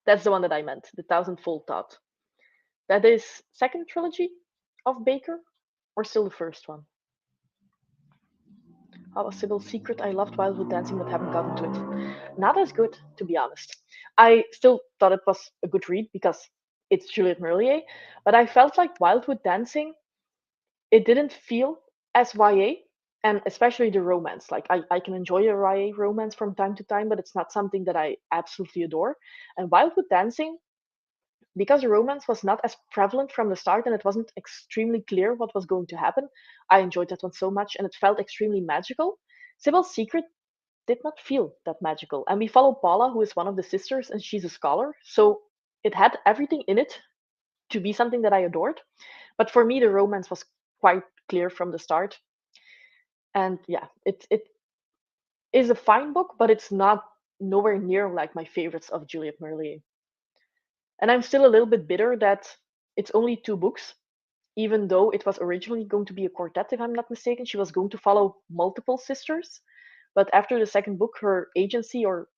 That's the one that I meant, The Thousandfold Thought. That is second trilogy of Baker, or still the first one? How was Sybil's Secret? I loved Wildwood Dancing but haven't gotten to it. Not as good, to be honest. I still thought it was a good read because it's Juliet Merlier, but I felt like Wildwood Dancing, it didn't feel as YA, and especially the romance. Like, I can enjoy a YA romance from time to time, but it's not something that I absolutely adore. And Wildwood Dancing, because the romance was not as prevalent from the start and it wasn't extremely clear what was going to happen, I enjoyed that one so much and it felt extremely magical. Sybil's Secret did not feel that magical. And we follow Paula, who is one of the sisters, and she's a scholar. So it had everything in it to be something that I adored. But for me, the romance was quite clear from the start. And yeah, it is a fine book, but it's not nowhere near like my favorites of Juliet Merlier. And I'm still a little bit bitter that it's only 2 books, even though it was originally going to be a quartet, if I'm not mistaken. She was going to follow multiple sisters. But after the second book, her agency or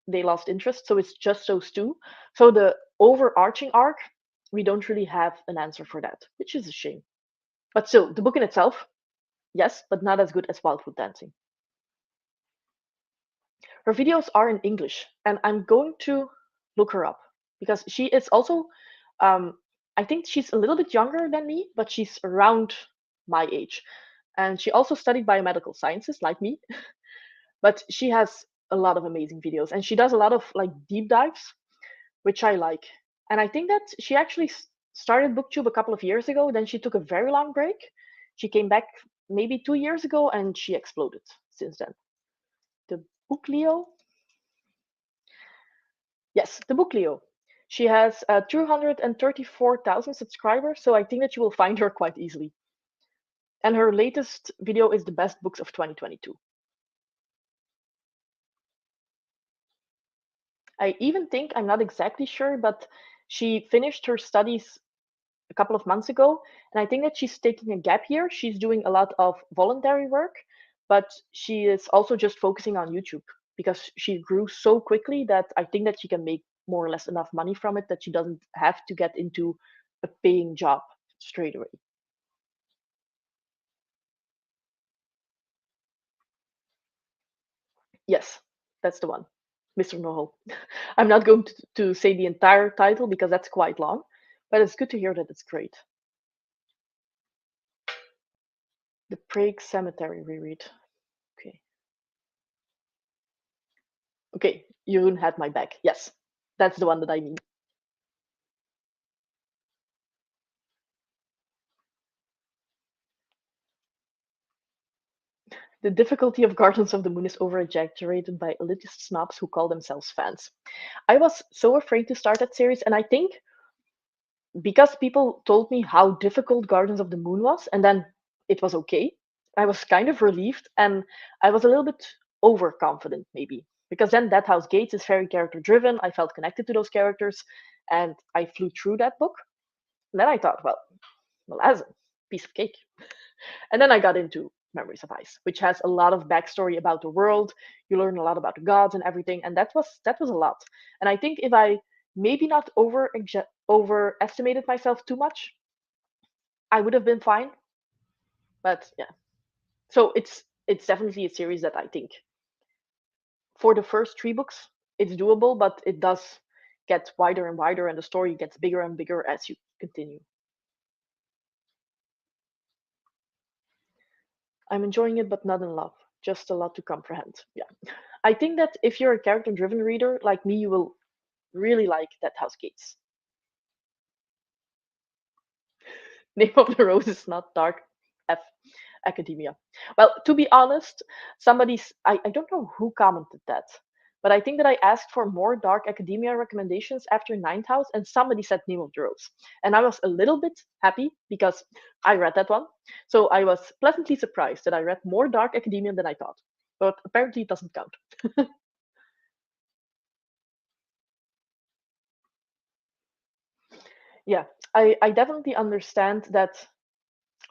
they lost interest, so it's just those two. So the overarching arc, we don't really have an answer for that, which is a shame. But still, the book in itself, yes, but not as good as Wildwood Dancing. Her videos are in English, and I'm going to look her up because she is also, um, I think she's a little bit younger than me, but she's around my age. And she also studied biomedical sciences like me, but she has a lot of amazing videos and she does a lot of like deep dives, which I like. And I think that she actually started BookTube a couple of years ago. Then she took a very long break. She came back maybe 2 years ago and she exploded since then. The Book Leo? Yes, the Book Leo. She has 234,000 subscribers, so I think that you will find her quite easily. And her latest video is the best books of 2022. I even think, I'm not exactly sure, but she finished her studies a couple of months ago. And I think that she's taking a gap year. She's doing a lot of voluntary work, but she is also just focusing on YouTube because she grew so quickly that I think that she can make more or less enough money from it that she doesn't have to get into a paying job straight away. Yes, that's the one, Mr. Noho. I'm not going to say the entire title because that's quite long, but it's good to hear that it's great. The Prague Cemetery reread. Okay. Okay, Jeroen had my back. Yes, that's the one that I mean. The difficulty of Gardens of the Moon is over-exaggerated by elitist snobs who call themselves fans. I was so afraid to start that series, and I think because people told me how difficult Gardens of the Moon was, and then it was okay, I was kind of relieved, and I was a little bit overconfident, maybe. because then That House Gates is very character driven. I felt connected to those characters, and I flew through that book. And then I thought, well, Malazan, piece of cake. And then I got into Memories of Ice, which has a lot of backstory about the world. You learn a lot about the gods and everything, and that was a lot. And I think if I maybe not overestimated myself too much, I would have been fine. But yeah, so it's definitely a series that I think for the first three books it's doable, but it does get wider and wider, and the story gets bigger and bigger as you continue. I'm enjoying it, but not in love. Just a lot to comprehend. Yeah. I think that if you're a character driven reader like me, you will really like That House Gates. Name of the Rose is not dark F academia. Well, to be honest, I don't know who commented that, but I think that I asked for more dark academia recommendations after Ninth House, and somebody said Name of the Rose. And I was a little bit happy because I read that one. So I was pleasantly surprised that I read more dark academia than I thought. But apparently it doesn't count. Yeah, I definitely understand that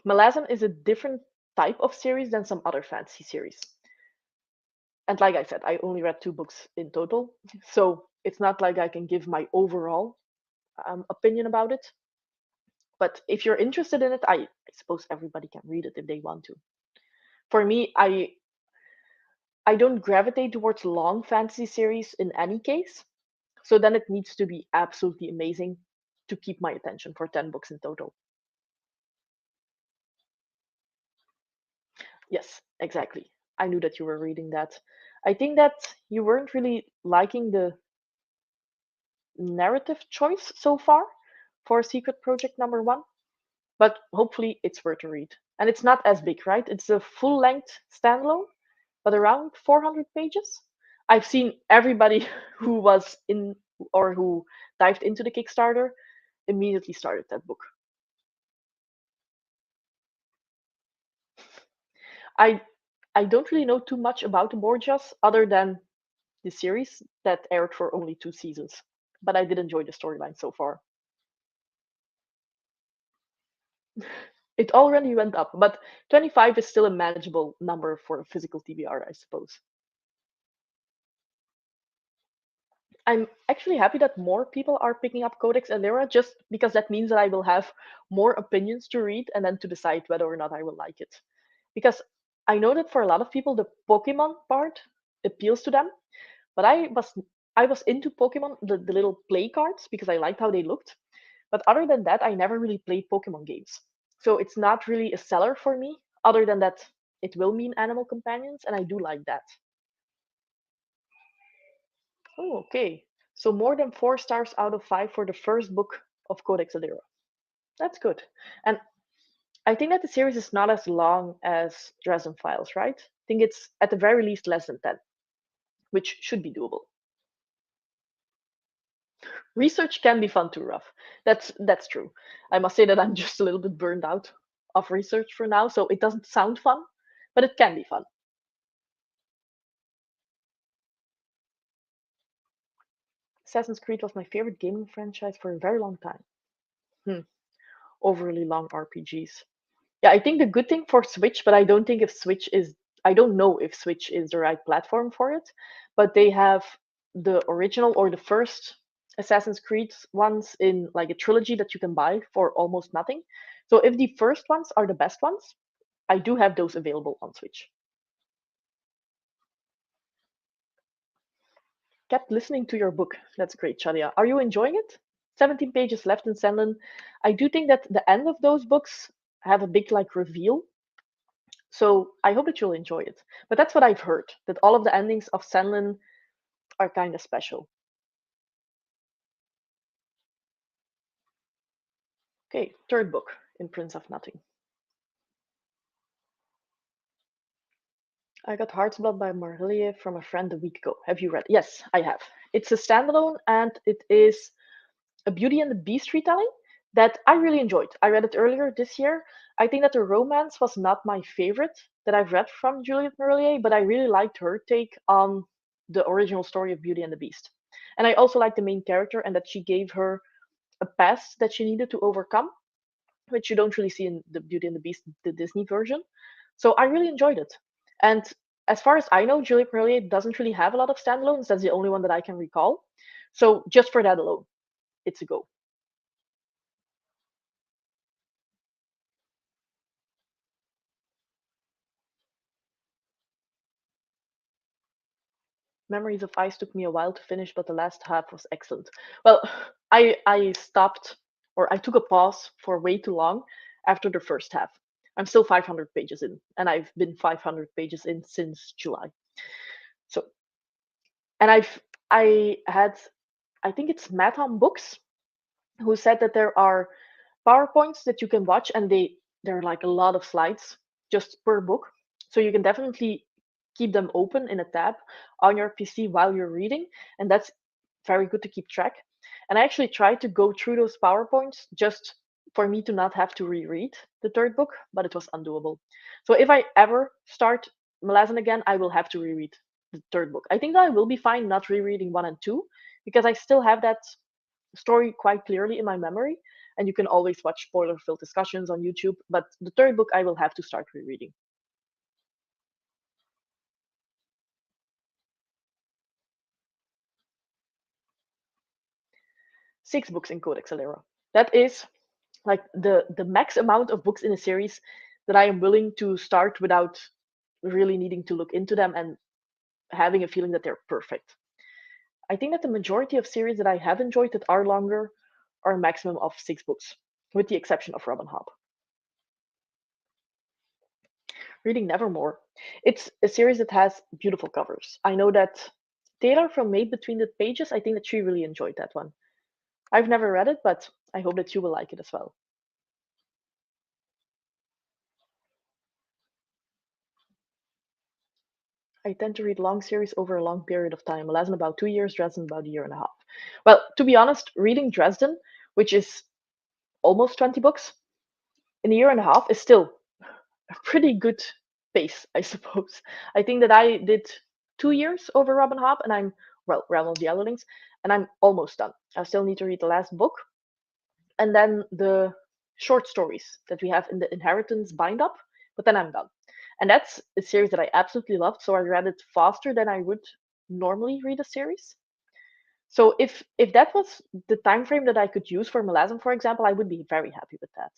Malazan is a different type of series than some other fantasy series. And like I said, I only read two books in total, so it's not like I can give my overall opinion about it. But if you're interested in it, I suppose everybody can read it if they want to. For me, I don't gravitate towards long fantasy series in any case, so then it needs to be absolutely amazing to keep my attention for 10 books in total. Yes, exactly. I knew that you were reading that. I think that you weren't really liking the narrative choice so far for Secret Project number one, but hopefully it's worth a read. And it's not as big, right? It's a full length standalone, but around 400 pages. I've seen everybody who was in or who dived into the Kickstarter immediately started that book. I I don't really know too much about the Borgias other than the series that aired for only two seasons, but I did enjoy the storyline so far. It already went up, but 25 is still a manageable number for a physical TBR, I suppose. I'm actually happy that more people are picking up Codex Alera just because that means that I will have more opinions to read and then to decide whether or not I will like it. Because I know that for a lot of people the Pokemon part appeals to them, but I was into Pokemon, the little play cards, because I liked how they looked. But other than that, I never really played Pokemon games. So it's not really a seller for me, other than that it will mean animal companions, and I do like that. Oh, okay. So more than 4 stars out of 5 for the first book of Codex Alera. That's good. And I think that the series is not as long as Dresden Files, right? I think it's at the very least less than 10, which should be doable. Research can be fun too, rough. That's true. I must say that I'm just a little bit burned out of research for now, so it doesn't sound fun, but it can be fun. Assassin's Creed was my favorite gaming franchise for a very long time. Hmm. Overly long RPGs. Yeah, I think the good thing for Switch, but I don't know if Switch is the right platform for it, but they have the original or the first Assassin's Creed ones in like a trilogy that you can buy for almost nothing. So if the first ones are the best ones, I do have those available on Switch. Kept listening to your book. That's great, Shadia. Are you enjoying it? 17 pages left in Senlin. I do think that the end of those books have a big like reveal. So I hope that you'll enjoy it. But that's what I've heard, that all of the endings of Senlin are kind of special. Okay, third book in Prince of Nothing. I got Heart's Blood by Marlier from a friend a week ago. Have you read? Yes, I have. It's a standalone and it is a Beauty and the Beast retelling that I really enjoyed. I read it earlier this year. I think that the romance was not my favorite that I've read from Juliette Marlier, but I really liked her take on the original story of Beauty and the Beast. And I also like the main character and that she gave her a past that she needed to overcome, which you don't really see in the Beauty and the Beast, the Disney version. So I really enjoyed it. And as far as I know, Juliet Marillier doesn't really have a lot of standalones. That's the only one that I can recall. So just for that alone, it's a go. Memories of Ice took me a while to finish, but the last half was excellent. Well, I stopped or I took a pause for way too long after the first half. I'm still 500 pages in, and I've been 500 pages in since July. So, and I had I think it's Matham Books who said that there are PowerPoints that you can watch, and there are like a lot of slides just per book. So you can definitely keep them open in a tab on your PC while you're reading, and that's very good to keep track. And I actually tried to go through those PowerPoints just for me to not have to reread the third book, but it was undoable. So if I ever start Malazan again, I will have to reread the third book. I think that I will be fine not rereading one and two because I still have that story quite clearly in my memory, and you can always watch spoiler filled discussions on YouTube. But the third book I will have to start rereading. 6 books in Codex Alera. That is like the max amount of books in a series that I am willing to start without really needing to look into them and having a feeling that they're perfect. I think that the majority of series that I have enjoyed that are longer are a maximum of 6 books, with the exception of Robin Hobb. Reading Nevermore. It's a series that has beautiful covers. I know that Taylor from Made Between the Pages, I think that she really enjoyed that one. I've never read it, but I hope that you will like it as well. I tend to read long series over a long period of time. Last in about 2 years, Dresden about a year and a half. Well, to be honest, reading Dresden, which is almost 20 books, in a year and a half is still a pretty good pace, I suppose. I think that I did 2 years over Robin Hobb, and well, Realm of the Elderlings, and I'm almost done. I still need to read the last book, and then the short stories that we have in the Inheritance bind up, but then I'm done. And that's a series that I absolutely loved, so I read it faster than I would normally read a series. So if that was the time frame that I could use for Melasm, for example, I would be very happy with that.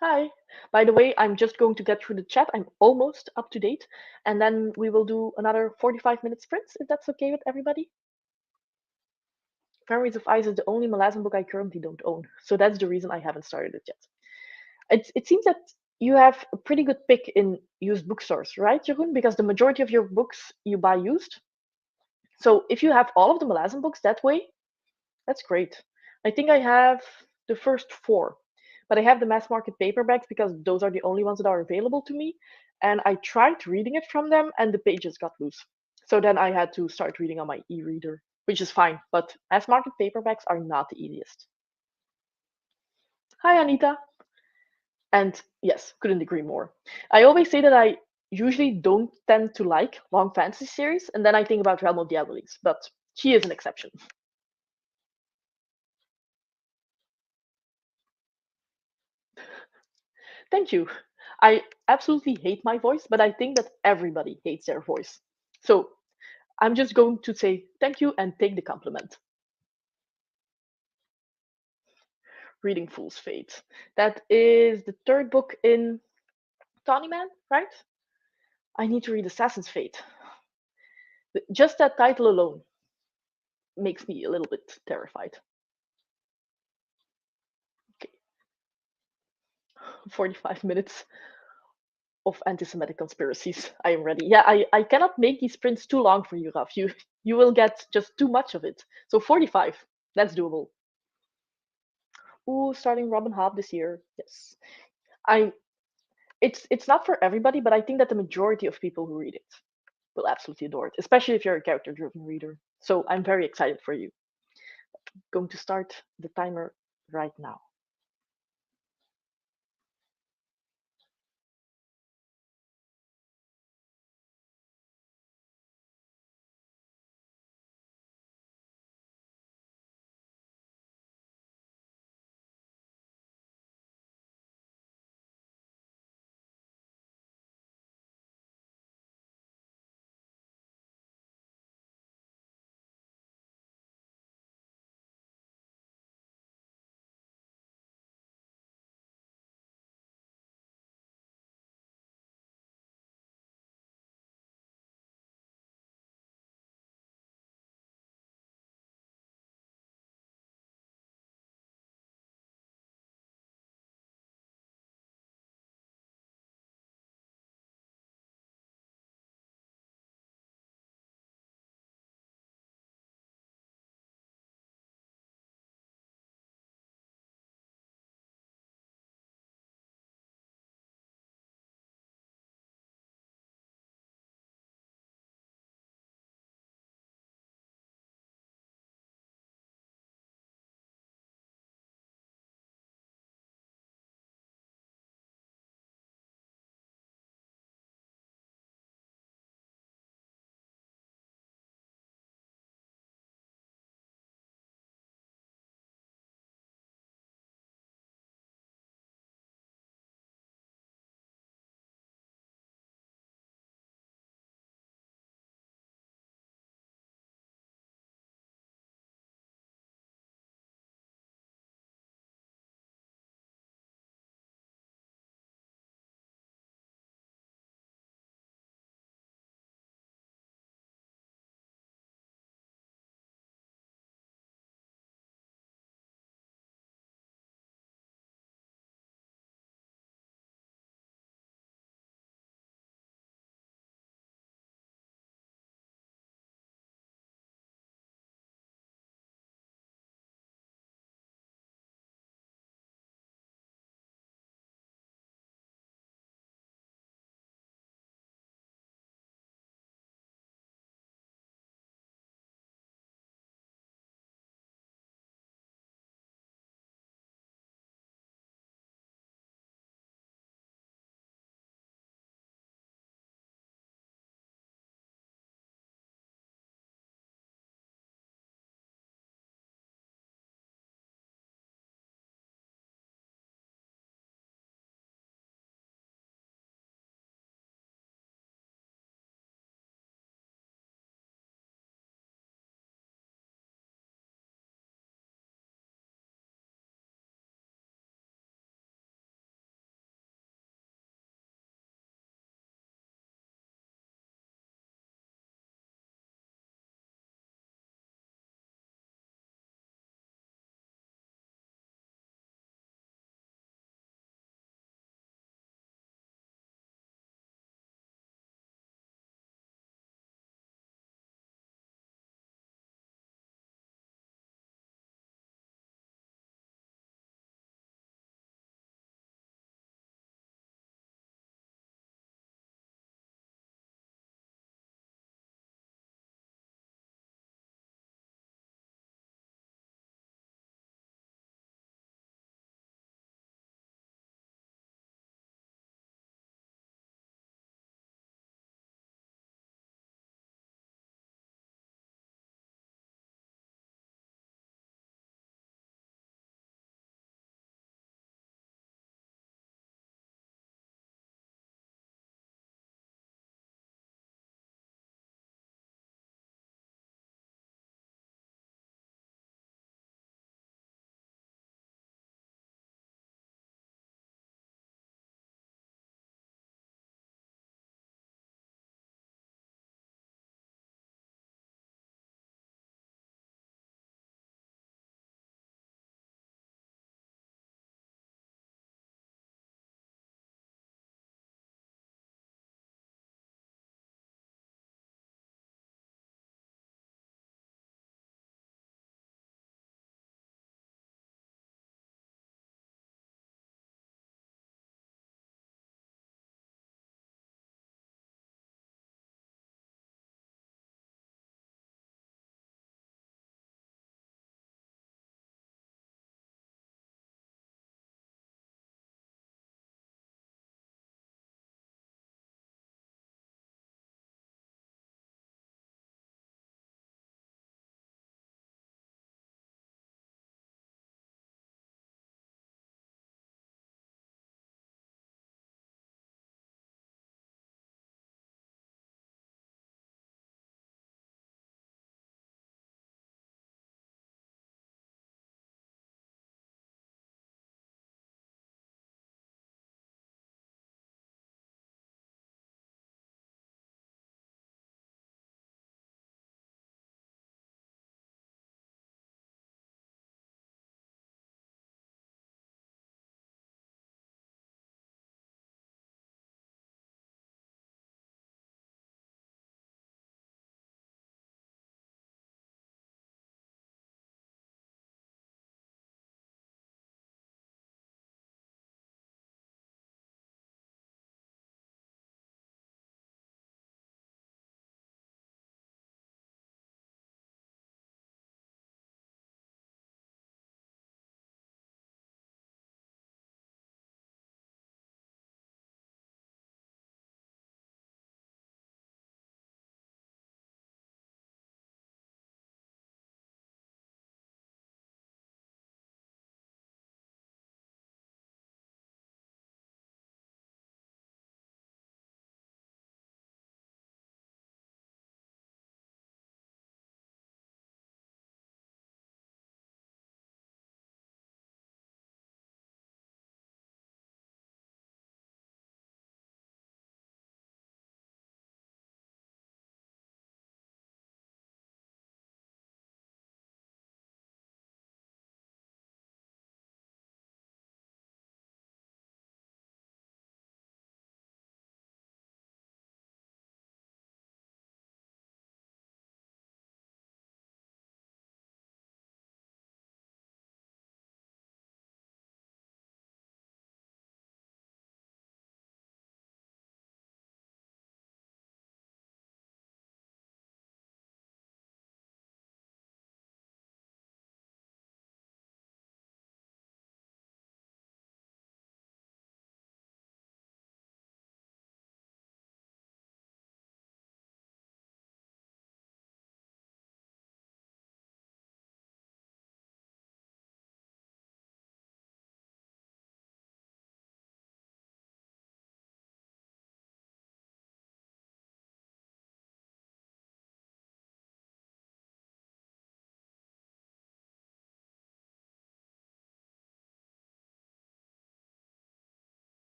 Hi. By the way, I'm just going to get through the chat. I'm almost up to date, and then we will do another 45-minute sprints if that's okay with everybody. Memories of Ice is the only Melasm book I currently don't own, so that's the reason I haven't started it yet. It seems that you have a pretty good pick in used bookstores, right, Jeroen? Because the majority of your books you buy used. So if you have all of the Malazan books that way, that's great. I think I have the first four, but I have the mass market paperbacks because those are the only ones that are available to me. And I tried reading it from them, and the pages got loose. So then I had to start reading on my e-reader, which is fine. But mass market paperbacks are not the easiest. Hi, Anita. And yes, couldn't agree more. I always say that I usually don't tend to like long fantasy series, and then I think about Realm of the Elderlings, but she is an exception. Thank you. I absolutely hate my voice, but I think that everybody hates their voice. So I'm just going to say thank you and take the compliment. Reading Fool's Fate. That is the third book in Tawny Man, right? I need to read Assassin's Fate. Just that title alone makes me a little bit terrified. Okay, 45 minutes of anti-Semitic conspiracies. I am ready. Yeah, I cannot make these sprints too long for you, Raf. You will get just too much of it. So 45, that's doable. Ooh, starting Robin Hobb this year. Yes. I it's not for everybody, but I think that the majority of people who read it will absolutely adore it, especially if you're a character-driven reader. So I'm very excited for you. Going to start the timer right now.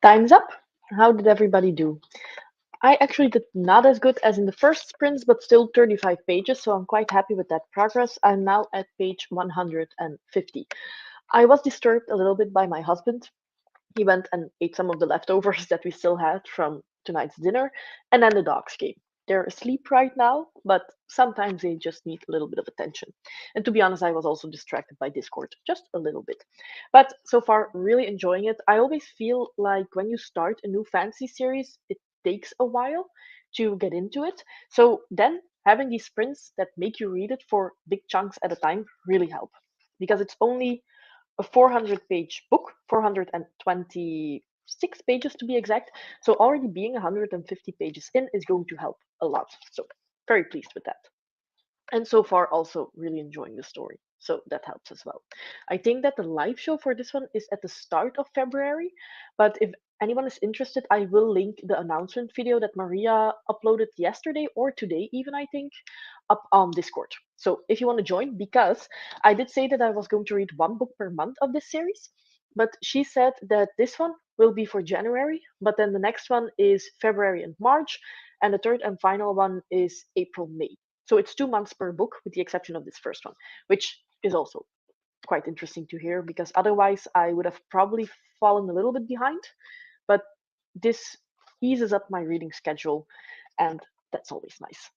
Time's up. How did everybody do? I actually did not as good as in the first sprints, but still 35 pages, so I'm quite happy with that progress. I'm now at page 150. I was disturbed a little bit by my husband. He went and ate some of the leftovers that we still had from tonight's dinner, and then the dogs came. They're asleep right now, but sometimes they just need a little bit of attention. And to be honest, I was also distracted by Discord, just a little bit. But so far, really enjoying it. I always feel like when you start a new fantasy series, it takes a while to get into it. So then having these sprints that make you read it for big chunks at a time really help because it's only a 400-page book, 426 pages to be exact. So already being 150 pages in is going to help a lot. So very pleased with that. And so far also really enjoying the story. So that helps as well. I think that the live show for this one is at the start of February, but if anyone is interested, I will link the announcement video that Maria uploaded yesterday or today, even I think, up on Discord. So if you want to join, because I did say that I was going to read one book per month of this series, but she said that this one will be for January, but then the next one is February and March, and the third and final one is April, May. So it's 2 months per book, with the exception of this first one, which is also quite interesting to hear because otherwise I would have probably fallen a little bit behind. But this eases up my reading schedule, and that's always nice.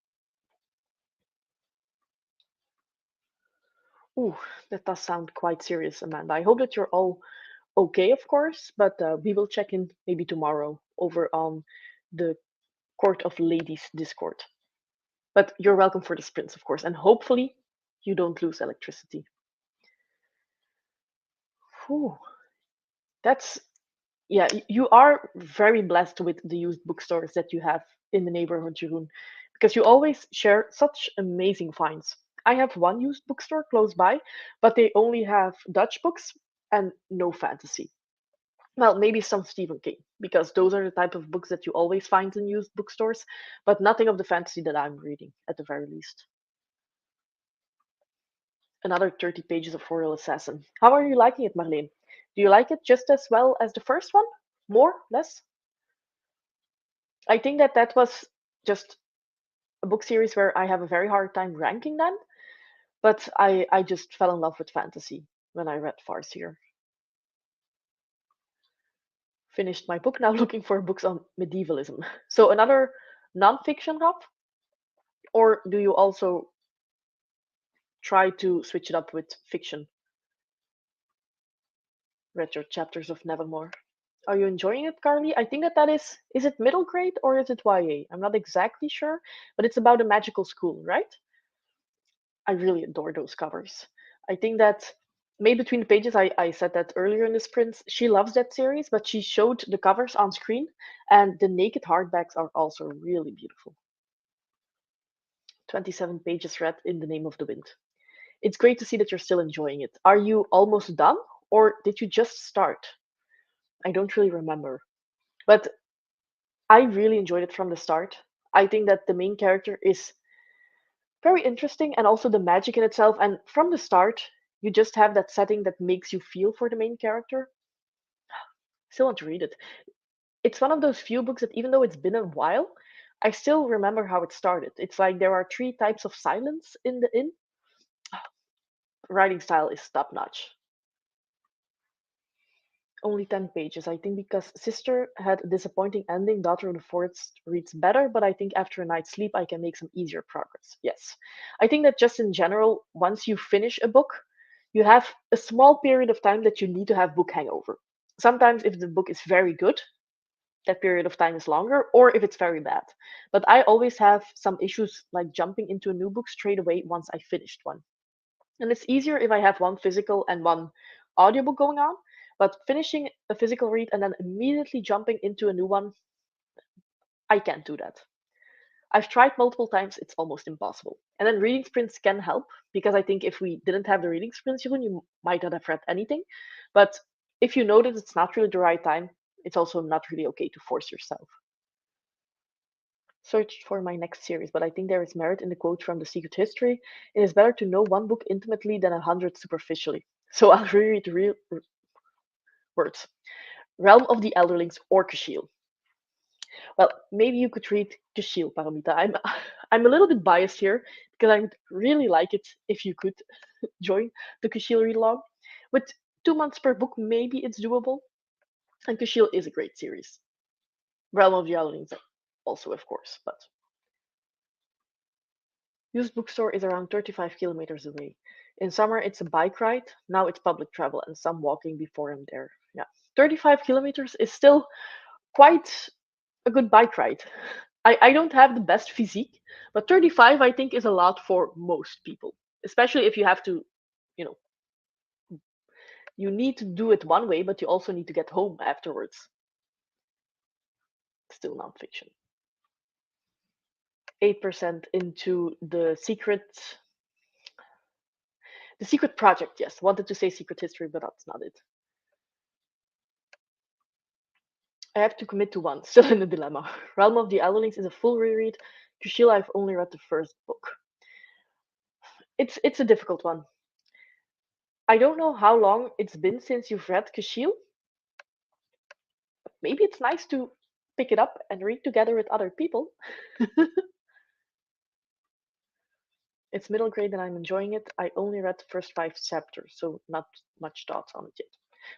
Ooh, that does sound quite serious, Amanda. I hope that you're all okay, of course, but we will check in maybe tomorrow over on the Court of Ladies Discord. But you're welcome for the sprints, of course, and hopefully you don't lose electricity. Whew, that's yeah, you are very blessed with the used bookstores that you have in the neighborhood, Jeroen, because you always share such amazing finds. I have one used bookstore close by, but they only have Dutch books and no fantasy. Well, maybe some Stephen King, because those are the type of books that you always find in used bookstores, but nothing of the fantasy that I'm reading, at the very least. Another 30 pages of Royal Assassin. How are you liking it, Marlene? Do you like it just as well as the first one? More? Less? I think that that was just a book series where I have a very hard time ranking them, but I just fell in love with fantasy when I read Farseer. Finished my book, now looking for books on medievalism. So another non-fiction hub, or do you also try to switch it up with fiction? Read your chapters of Nevermore. Are you enjoying it, Carly? I think that that is it middle grade or is it YA? I'm not exactly sure, but it's about a magical school, right? I really adore those covers. I think that made between the pages, I said that earlier in the sprints, she loves that series, but she showed the covers on screen, and the naked hardbacks are also really beautiful. 27 pages read in the name of the wind. It's great to see that you're still enjoying it. Are you almost done, or did you just start? I don't really remember. But I really enjoyed it from the start. I think that the main character is very interesting and also the magic in itself. And from the start, you just have that setting that makes you feel for the main character. Still want to read it. It's one of those few books that even though it's been a while, I still remember how it started. It's like there are three types of silence in the inn. Writing style is top notch. Only 10 pages. I think because Sister had a disappointing ending, Daughter of the Forest reads better, but I think after a night's sleep, I can make some easier progress. Yes. I think that just in general, once you finish a book, you have a small period of time that you need to have book hangover. Sometimes, if the book is very good, that period of time is longer, or if it's very bad. But I always have some issues like jumping into a new book straight away once I finished one. And it's easier if I have one physical and one audiobook going on. But finishing a physical read and then immediately jumping into a new one, I can't do that. I've tried multiple times, it's almost impossible. And then reading sprints can help because I think if we didn't have the reading sprints, you might not have read anything. But if you know that it's not really the right time, it's also not really okay to force yourself. Searched for my next series, but I think there is merit in the quote from The Secret History. It is better to know one book intimately than 100 superficially. So I'll reread the real words. Realm of the Elderlings or Kushiel. Well, maybe you could read Kushiel, Paramita. I'm a little bit biased here because I would really like it if you could join the Kushiel read along. With 2 months per book, maybe it's doable. And Kushiel is a great series. Realm of the Elderlings also, of course, but used bookstore is around 35 kilometers away. In summer, it's a bike ride. Now it's public travel and some walking before I'm there. Yeah, 35 kilometers is still quite a good bike ride. I don't have the best physique, but 35 I think is a lot for most people, especially if you have to, you know, you need to do it one way, but you also need to get home afterwards. Still nonfiction. 8% into the secret project. Yes, wanted to say secret history, but that's not it. I have to commit to one. Still in a dilemma. Realm of the Elderlings is a full reread. Kushila, I've only read the first book. It's a difficult one. I don't know how long it's been since you've read Kushil. Maybe it's nice to pick it up and read together with other people. It's middle grade and I'm enjoying it. I only read the first 5 chapters, so not much thoughts on it yet.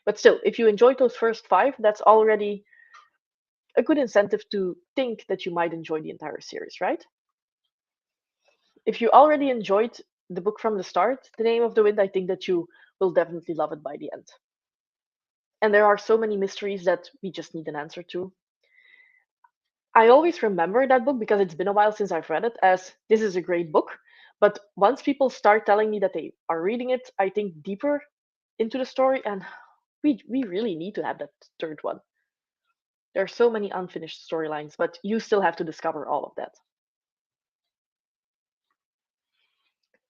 But still, if you enjoyed those first 5, that's already a good incentive to think that you might enjoy the entire series, right? If you already enjoyed the book from the start, The Name of the Wind, I think that you will definitely love it by the end. And there are so many mysteries that we just need an answer to. I always remember that book because it's been a while since I've read it as this is a great book. But once people start telling me that they are reading it, I think deeper into the story and we really need to have that third one. There are so many unfinished storylines, but you still have to discover all of that.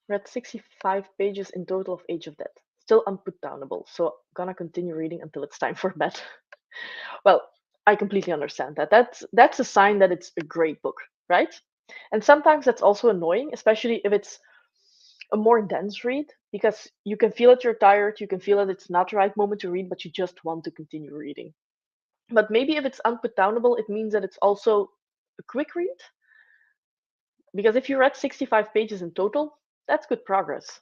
Read 65 pages in total of Age of Death. Still unputdownable, so gonna continue reading until it's time for bed. Well, I completely understand that. That's a sign that it's a great book, right? And sometimes that's also annoying, especially if it's a more dense read, because you can feel that you're tired, you can feel that it's not the right moment to read, but you just want to continue reading. But maybe if it's unputdownable, it means that it's also a quick read, because if you read 65 pages in total, that's good progress.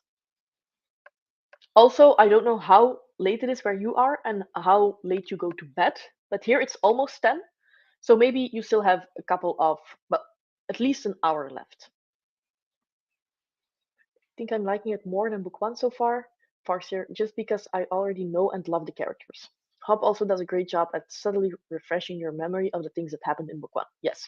Also, I don't know how late it is where you are and how late you go to bed, but here it's almost 10. So maybe you still have a couple of, well, at least an hour left. I think I'm liking it more than book one so far, Farseer, just because I already know and love the characters. Hub also does a great job at subtly refreshing your memory of the things that happened in book one. Yes,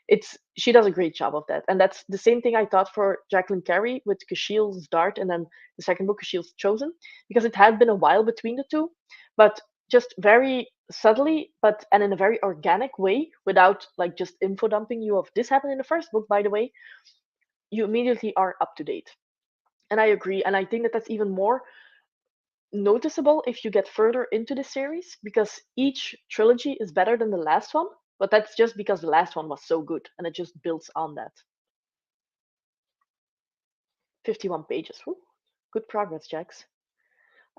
it's she does a great job of that, and that's the same thing I thought for Jacqueline Carey with Kushiel's Dart, and then the second book Kushiel's Chosen, because it had been a while between the two, but just very subtly, but and in a very organic way, without like just info dumping you of this happened in the first book, by the way, you immediately are up to date. And I agree, and I think that that's even more noticeable if you get further into the series because each trilogy is better than the last one, but that's just because the last one was so good and it just builds on that. 51 pages. Whew. Good progress, Jax.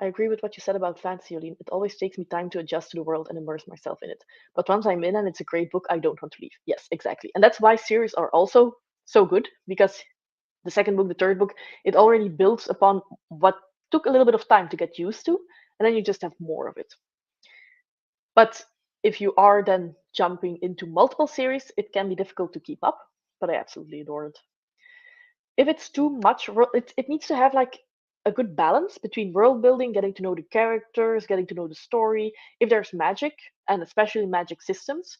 I agree with what you said about fantasy, Oline. It always takes me time to adjust to the world and immerse myself in it. But once I'm in and it's a great book, I don't want to leave. Yes, exactly. And that's why series are also so good because the second book, the third book, it already builds upon what took a little bit of time to get used to, and then you just have more of it. But if you are then jumping into multiple series, it can be difficult to keep up, but I absolutely adore it. If it's too much, it needs to have like a good balance between world building, getting to know the characters, getting to know the story. If there's magic, and especially magic systems,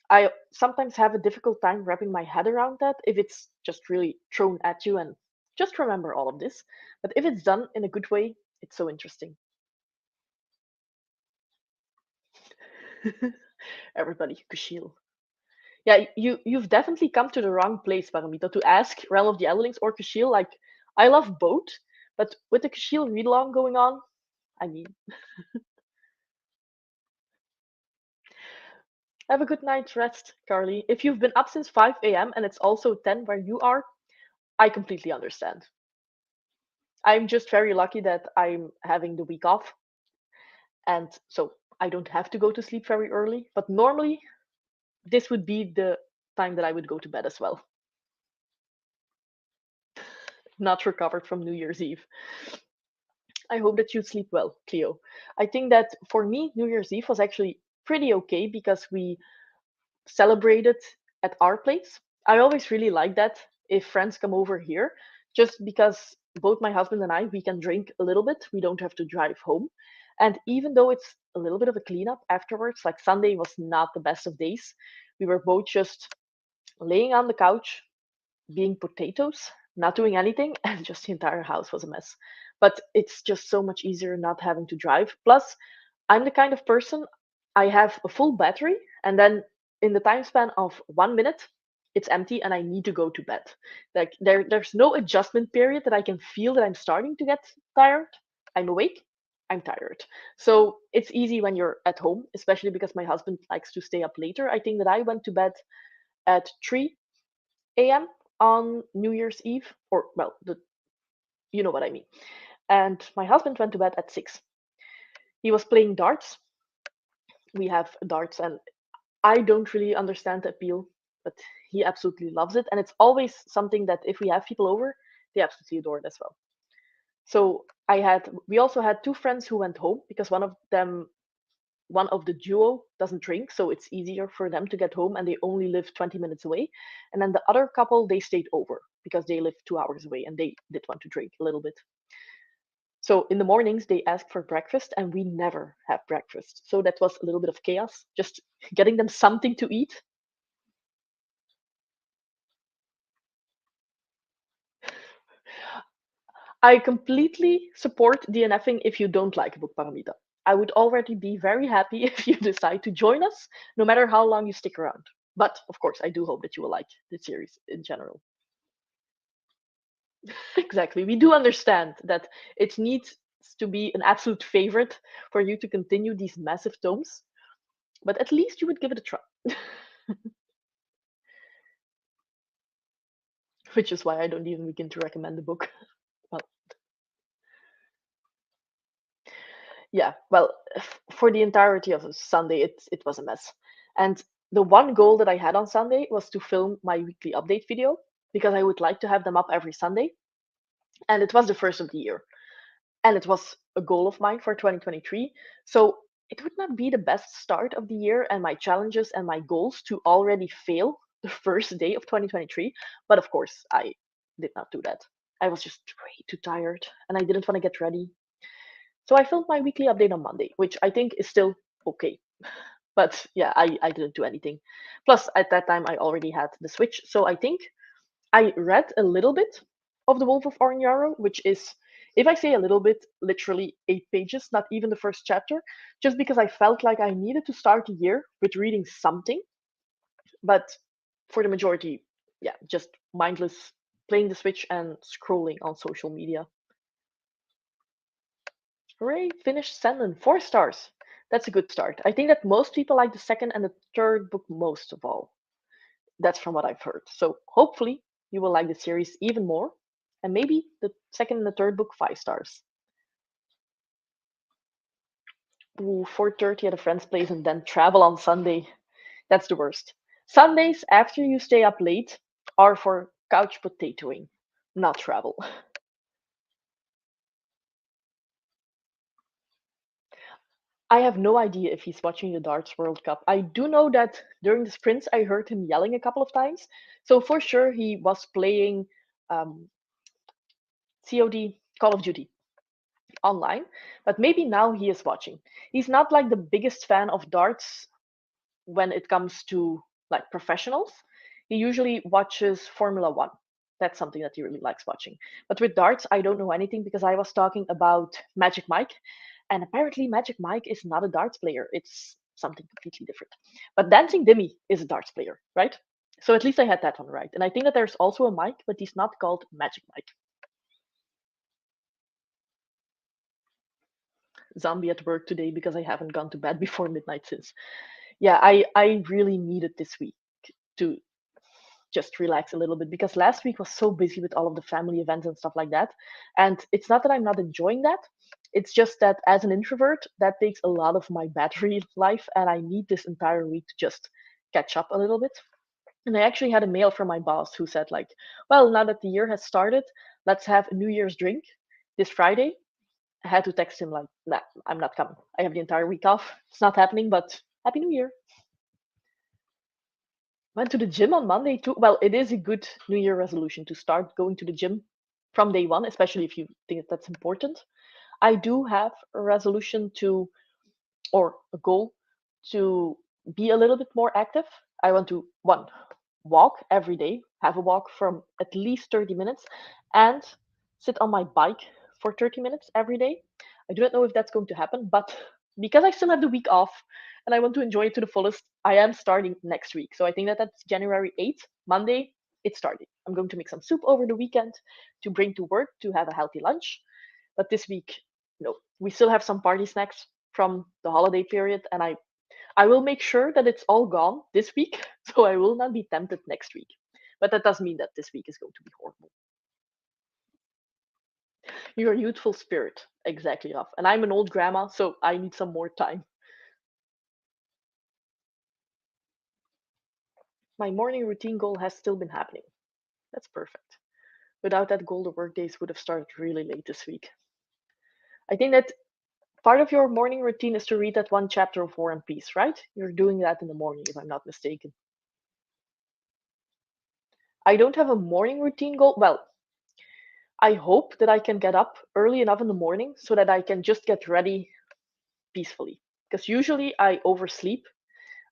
I sometimes have a difficult time wrapping my head around that if it's just really thrown at you and just remember all of this. But if it's done in a good way, it's so interesting. Everybody, Kushil. Yeah, you've definitely come to the wrong place, Paramita, to ask Realm of the Elderlings or Kushil. Like, I love both, but with the Kushil read along going on, I mean, have a good night's rest, Carly. If you've been up since 5 a.m. and it's also 10 where you are, I completely understand. I'm just very lucky that I'm having the week off, and so I don't have to go to sleep very early, but normally this would be the time that I would go to bed as well. Not recovered from New Year's Eve. I hope that you sleep well, Cleo. I think that for me, New Year's Eve was actually pretty okay because we celebrated at our place. I always really like that if friends come over here, just because both my husband and I, we can drink a little bit. We don't have to drive home. And even though it's a little bit of a cleanup afterwards, like Sunday was not the best of days, we were both just laying on the couch, being potatoes, not doing anything, and just the entire house was a mess. But it's just so much easier not having to drive. Plus, I'm the kind of person, I have a full battery, and then in the time span of 1 minute, it's empty and I need to go to bed. Like there's no adjustment period that I can feel that I'm starting to get tired. I'm awake, I'm tired. So it's easy when you're at home, especially because my husband likes to stay up later. I think that I went to bed at 3 a.m. on New Year's Eve, or well, you know what I mean. And my husband went to bed at 6. He was playing darts. We have darts, and I don't really understand the appeal, but he absolutely loves it. And it's always something that if we have people over, they absolutely adore it as well. So we also had two friends who went home because one of the duo doesn't drink, so it's easier for them to get home and they only live 20 minutes away. And then the other couple, they stayed over because they live 2 hours away and they did want to drink a little bit. So in the mornings, they ask for breakfast and we never have breakfast. So that was a little bit of chaos, just getting them something to eat. I completely support DNFing if you don't like a book, Paramita. I would already be very happy if you decide to join us, no matter how long you stick around. But of course, I do hope that you will like the series in general. Exactly. We do understand that it needs to be an absolute favorite for you to continue these massive tomes, but at least you would give it a try. Which is why I don't even begin to recommend the book. Well, yeah, well, for the entirety of Sunday, it was a mess. And the one goal that I had on Sunday was to film my weekly update video because I would like to have them up every Sunday. And it was the first of the year. And it was a goal of mine for 2023. So it would not be the best start of the year and my challenges and my goals to already fail the first day of 2023. But of course, I did not do that. I was just way too tired and I didn't want to get ready. So I filmed my weekly update on Monday, which I think is still okay. But yeah, I didn't do anything. Plus, at that time, I already had the Switch. So I think I read a little bit of The Wolf of Ornyaro, which is, if I say a little bit, literally 8 pages, not even the first chapter, just because I felt like I needed to start the year with reading something. But for the majority, yeah, just mindless playing the Switch and scrolling on social media. Hooray, finished Sandon, 4 stars. That's a good start. I think that most people like the second and the third book most of all. That's from what I've heard. So hopefully you will like the series even more. And maybe the second and the third book 5 stars. Ooh, 4:30 at a friend's place and then travel on Sunday. That's the worst. Sundays after you stay up late are for couch potatoing, not travel. I have no idea if he's watching the Darts World Cup. I do know that during the sprints, I heard him yelling a couple of times. So for sure, he was playing um, COD, Call of Duty, online. But maybe now he is watching. He's not like the biggest fan of darts when it comes to like professionals. He usually watches Formula One. That's something that he really likes watching. But with darts, I don't know anything because I was talking about Magic Mike, and apparently Magic Mike is not a darts player. It's something completely different. But Dancing Dimmy is a darts player, right? So at least I had that one right. And I think that there's also a Mike, but he's not called Magic Mike. Zombie at work today because I haven't gone to bed before midnight since. Yeah, I really needed this week to just relax a little bit because last week was so busy with all of the family events and stuff like that. And it's not that I'm not enjoying that. It's just that as an introvert, that takes a lot of my battery life, and I need this entire week to just catch up a little bit. And I actually had a mail from my boss who said, like, well, now that the year has started, let's have a New Year's drink this Friday. I had to text him, like, nah, I'm not coming. I have the entire week off. It's not happening, but Happy New Year. Went to the gym on Monday too. Well, it is a good New Year resolution to start going to the gym from day one, especially if you think that that's important. I do have a resolution to, or a goal to be a little bit more active. I want to, one, walk every day, have a walk from at least 30 minutes, and sit on my bike for 30 minutes every day. I do not know if that's going to happen, but because I still have the week off and I want to enjoy it to the fullest, I am starting next week. So I think that that's January 8th, Monday, it's starting. I'm going to make some soup over the weekend to bring to work to have a healthy lunch. But this week, no, we still have some party snacks from the holiday period, and I will make sure that it's all gone this week, so I will not be tempted next week. But that doesn't mean that this week is going to be horrible. Your youthful spirit, exactly, off. And I'm an old grandma, so I need some more time. My morning routine goal has still been happening. That's perfect. Without that goal, the workdays would have started really late this week. I think that part of your morning routine is to read that one chapter of War and Peace, right? You're doing that in the morning, if I'm not mistaken. I don't have a morning routine goal. Well, I hope that I can get up early enough in the morning so that I can just get ready peacefully. Because usually I oversleep.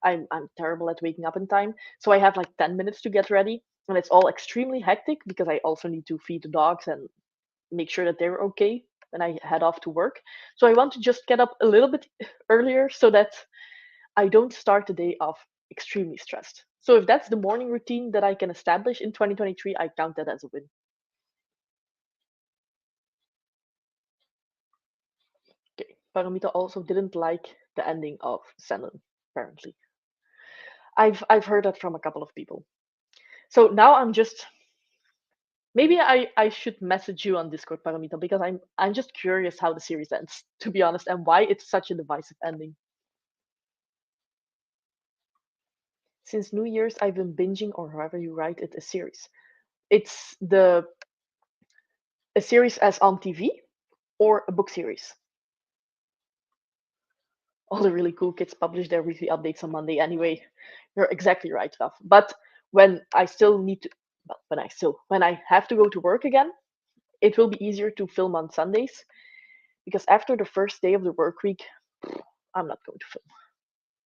I'm terrible at waking up in time. So I have like 10 minutes to get ready. And it's all extremely hectic because I also need to feed the dogs and make sure that they're okay when I head off to work. So I want to just get up a little bit earlier so that I don't start the day off extremely stressed. So if that's the morning routine that I can establish in 2023, I count that as a win. Okay. Paramita also didn't like the ending of Senlin, apparently. I've heard that from a couple of people. So now I'm just maybe I should message you on Discord, Paramita, because I'm just curious how the series ends, to be honest, and why it's such a divisive ending. Since New Year's, I've been binging, or however you write it, a series. It's the a series as on TV or a book series. All the really cool kids publish their weekly updates on Monday anyway. You're exactly right, Raf. But when I still need to, well, when I have to go to work again, it will be easier to film on Sundays because after the first day of the work week, I'm not going to film.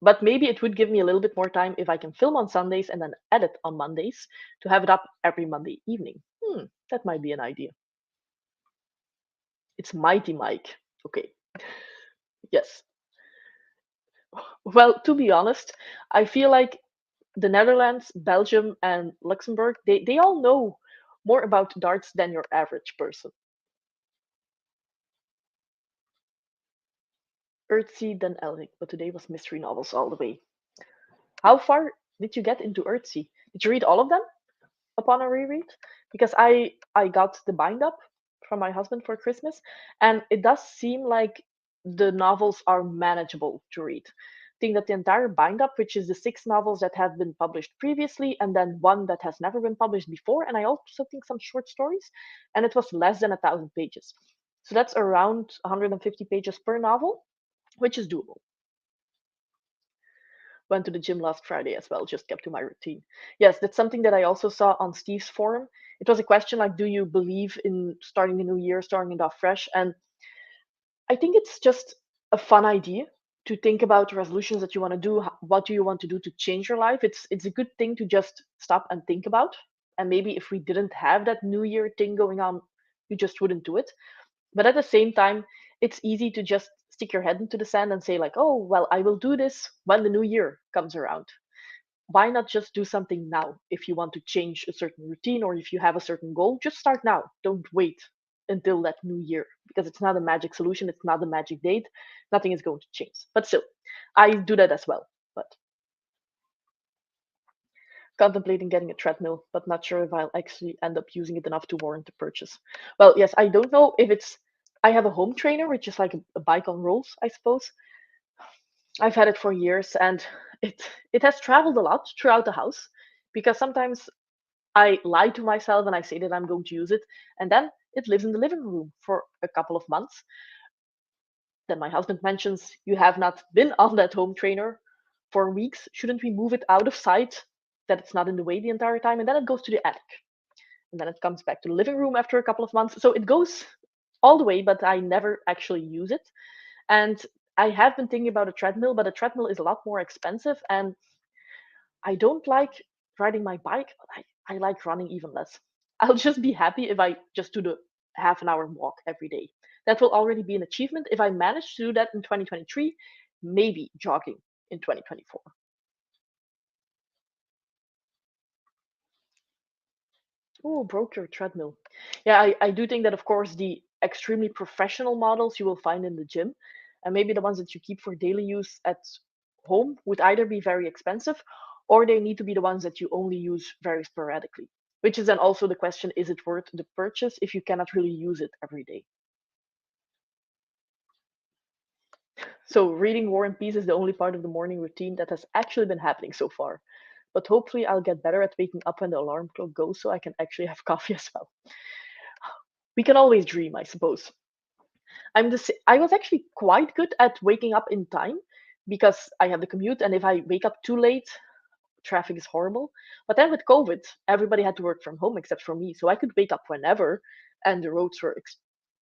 But maybe it would give me a little bit more time if I can film on Sundays and then edit on Mondays to have it up every Monday evening. That might be an idea. It's Mighty Mike. Okay. Yes. Well, to be honest, I feel like the Netherlands, Belgium, and Luxembourg, they all know more about darts than your average person. Earthsea, then Elric, but today was mystery novels all the way. How far did you get into Earthsea? Did you read all of them upon a reread? Because I got the bind up from my husband for Christmas, and it does seem like the novels are manageable to read. I think that the entire bind up, which is the six novels that have been published previously, and then one that has never been published before, and I also think some short stories, and it was less than 1,000 pages. So that's around 150 pages per novel, which is doable. Went to the gym last Friday as well, just kept to my routine. Yes, that's something that I also saw on Steve's forum. It was a question like, do you believe in starting the new year, starting it off fresh? And I think it's just a fun idea to think about resolutions that you want to do. What do you want to do to change your life? It's a good thing to just stop and think about. And maybe if we didn't have that new year thing going on, you just wouldn't do it. But at the same time, it's easy to just stick your head into the sand and say like, oh, well, I will do this when the new year comes around. Why not just do something now? If you want to change a certain routine or if you have a certain goal, just start now. Don't wait until that new year because it's not a magic solution. It's not a magic date. Nothing is going to change. But still, I do that as well. But contemplating getting a treadmill, but not sure if I'll actually end up using it enough to warrant the purchase. Well, yes, I don't know if it's. I have a home trainer, which is like a bike on rolls, I suppose. I've had it for years, and it has traveled a lot throughout the house because sometimes I lie to myself and I say that I'm going to use it, and then it lives in the living room for a couple of months. Then my husband mentions, "You have not been on that home trainer for weeks. Shouldn't we move it out of sight that it's not in the way the entire time?" And then it goes to the attic. And then it comes back to the living room after a couple of months. So it goes all the way, but I never actually use it. And I have been thinking about a treadmill, but a treadmill is a lot more expensive. And I don't like riding my bike, but I like running even less. I'll just be happy if I just do the half an hour walk every day. That will already be an achievement. If I manage to do that in 2023, maybe jogging in 2024. Oh, broke your treadmill. Yeah, I do think that, of course, the extremely professional models you will find in the gym, and maybe the ones that you keep for daily use at home would either be very expensive or they need to be the ones that you only use very sporadically. Which is then also the question, is it worth the purchase if you cannot really use it every day? So, reading War and Peace is the only part of the morning routine that has actually been happening so far. But hopefully, I'll get better at waking up when the alarm clock goes so I can actually have coffee as well. We can always dream, I suppose. I was actually quite good at waking up in time because I have the commute, and if I wake up too late, traffic is horrible. But then with COVID, everybody had to work from home except for me, so I could wake up whenever, and the roads were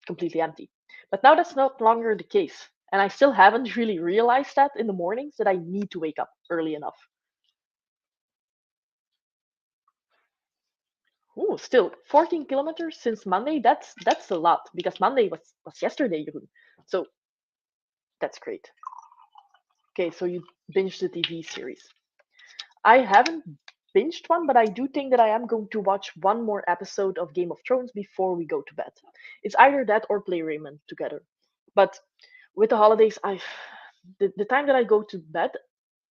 completely empty. But now that's not longer the case, and I still haven't really realized that in the mornings that I need to wake up early enough. Oh, still 14 kilometers since Monday. That's a lot because Monday was yesterday, Jeroen. So that's great. Okay, so you binged the TV series. I haven't binged one, but I do think that I am going to watch one more episode of Game of Thrones before we go to bed. It's either that or play Rayman together. But with the holidays, the time that I go to bed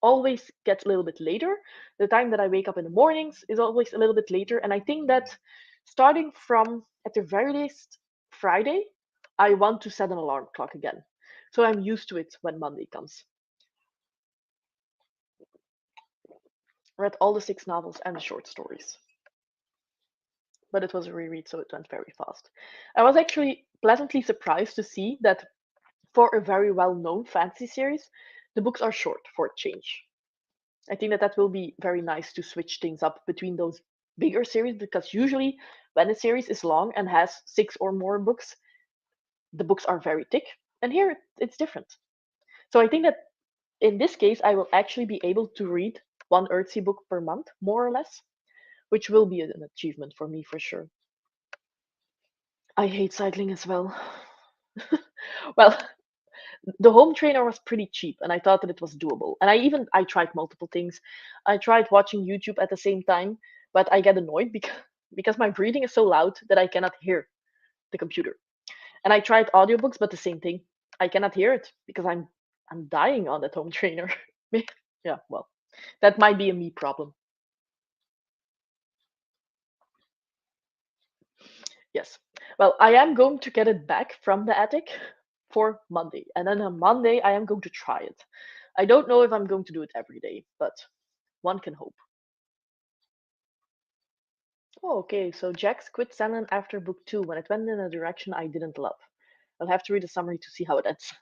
always gets a little bit later. The time that I wake up in the mornings is always a little bit later, and I think that starting from at the very least Friday, I want to set an alarm clock again. So I'm used to it when Monday comes. Read all the six novels and the short stories, but it was a reread, so it went very fast. I was actually pleasantly surprised to see that for a very well known fantasy series, the books are short for a change. I think that that will be very nice to switch things up between those bigger series because usually when a series is long and has six or more books, the books are very thick, and here it's different. So I think that in this case, I will actually be able to read one Earthsea book per month, more or less, which will be an achievement for me for sure. I hate cycling as well. Well, the home trainer was pretty cheap and I thought that it was doable. And I tried multiple things. I tried watching YouTube at the same time, but I get annoyed because my breathing is so loud that I cannot hear the computer. And I tried audiobooks, but the same thing. I cannot hear it because I'm dying on that home trainer. Yeah, well, that might be a me problem. Yes. Well, I am going to get it back from the attic for Monday. And then on Monday, I am going to try it. I don't know if I'm going to do it every day, but one can hope. Oh, okay. So Jax quit Sandland after book two when it went in a direction I didn't love. I'll have to read a summary to see how it ends.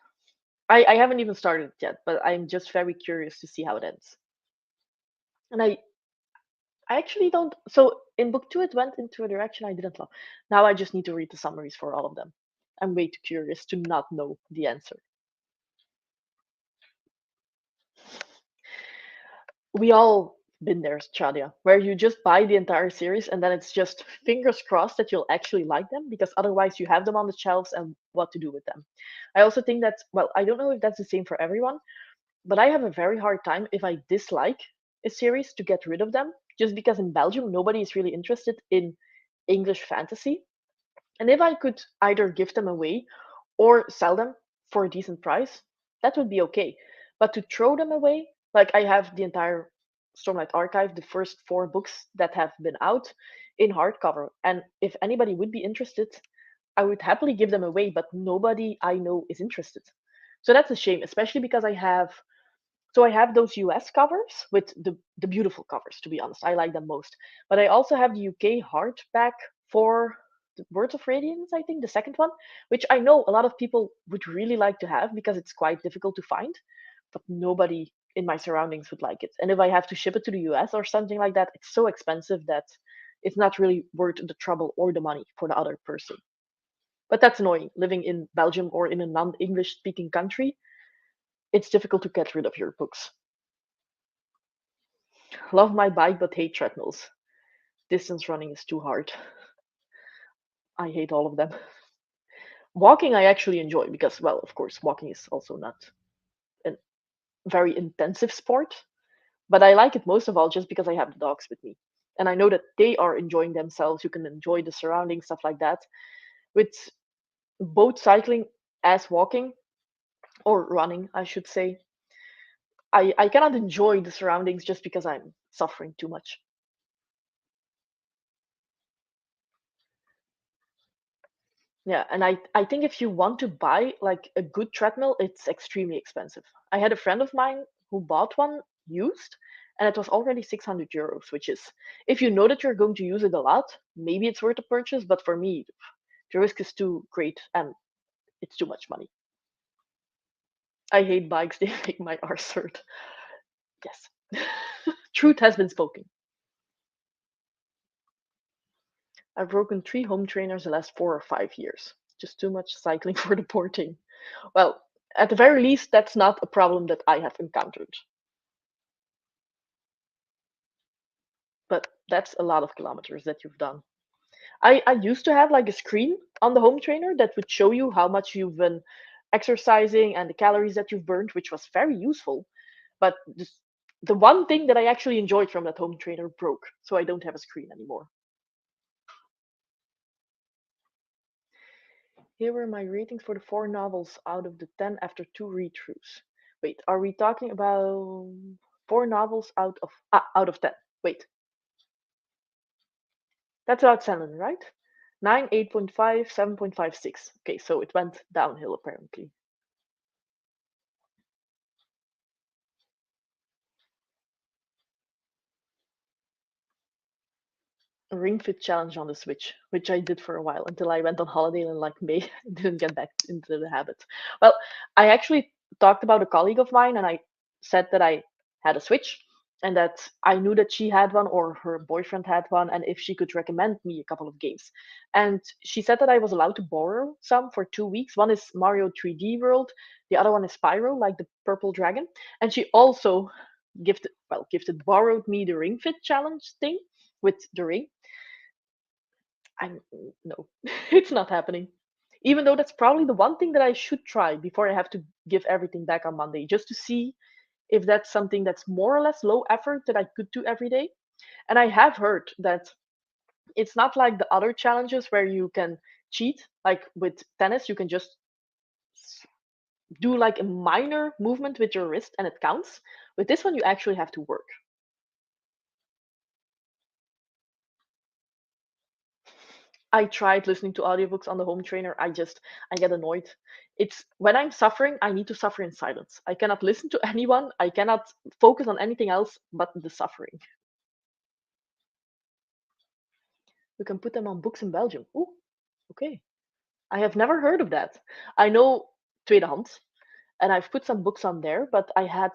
I haven't even started it yet, but I'm just very curious to see how it ends. And I actually don't. So in book two, it went into a direction I didn't love. Now I just need to read the summaries for all of them. I'm way too curious to not know the answer. We all been there, Chadia, where you just buy the entire series and then it's just fingers crossed that you'll actually like them because otherwise you have them on the shelves and what to do with them. I also think that, well, I don't know if that's the same for everyone, but I have a very hard time if I dislike a series to get rid of them just because in Belgium nobody is really interested in English fantasy. And if I could either give them away or sell them for a decent price, that would be okay. But to throw them away, like I have the entire Stormlight Archive, the first four books that have been out in hardcover. And if anybody would be interested, I would happily give them away, but nobody I know is interested. So that's a shame, especially because I have those US covers with the beautiful covers, to be honest. I like them most. But I also have the UK hardback for the Words of Radiance, I think, the second one, which I know a lot of people would really like to have because it's quite difficult to find, but nobody in my surroundings would like it. And if I have to ship it to the US or something like that, it's so expensive that it's not really worth the trouble or the money for the other person. But that's annoying. Living in Belgium or in a non English speaking country, it's difficult to get rid of your books. Love my bike, but hate treadmills. Distance running is too hard. I hate all of them. Walking, I actually enjoy because, well, of course, walking is also not a very intensive sport, but I like it most of all just because I have the dogs with me. And I know that they are enjoying themselves. You can enjoy the surroundings, stuff like that. With both cycling as walking, or running, I should say, I cannot enjoy the surroundings just because I'm suffering too much. Yeah, and I think if you want to buy like a good treadmill, it's extremely expensive. I had a friend of mine who bought one used, and it was already 600 euros, which is, if you know that you're going to use it a lot, maybe it's worth a purchase, but for me, the risk is too great and it's too much money. I hate bikes, they make my arse hurt. Yes. Truth has been spoken. I've broken three home trainers the last 4 or 5 years. Just too much cycling for the poor thing. Well, at the very least, that's not a problem that I have encountered. But that's a lot of kilometers that you've done. I used to have like a screen on the home trainer that would show you how much you've been exercising and the calories that you've burned, which was very useful. But the one thing that I actually enjoyed from that home trainer broke, so I don't have a screen anymore. Here were my ratings for the four novels out of the 10 after two read throughs. Wait, are we talking about four novels out of 10? Wait, that's about seven, right? 9, 8.5, 7.56. Okay, so it went downhill apparently. A Ring Fit challenge on the Switch, which I did for a while until I went on holiday in like May and didn't get back into the habit. Well, I actually talked about a colleague of mine and I said that I had a Switch and that I knew that she had one or her boyfriend had one and if she could recommend me a couple of games. And she said that I was allowed to borrow some for 2 weeks. One is Mario 3D World, the other one is Spyro, like the purple dragon. And she also borrowed me the Ring Fit challenge thing with the ring. I'm no, it's not happening. Even though that's probably the one thing that I should try before I have to give everything back on Monday, just to see if that's something that's more or less low effort that I could do every day. And I have heard that it's not like the other challenges where you can cheat. Like with tennis, you can just s- do like a minor movement with your wrist and it counts. With this one, you actually have to work. I tried listening to audiobooks on the home trainer. I get annoyed. It's when I'm suffering, I need to suffer in silence. I cannot listen to anyone. I cannot focus on anything else but the suffering. You can put them on books in Belgium. Ooh, okay. I have never heard of that. I know Tweedehands, and I've put some books on there, but I had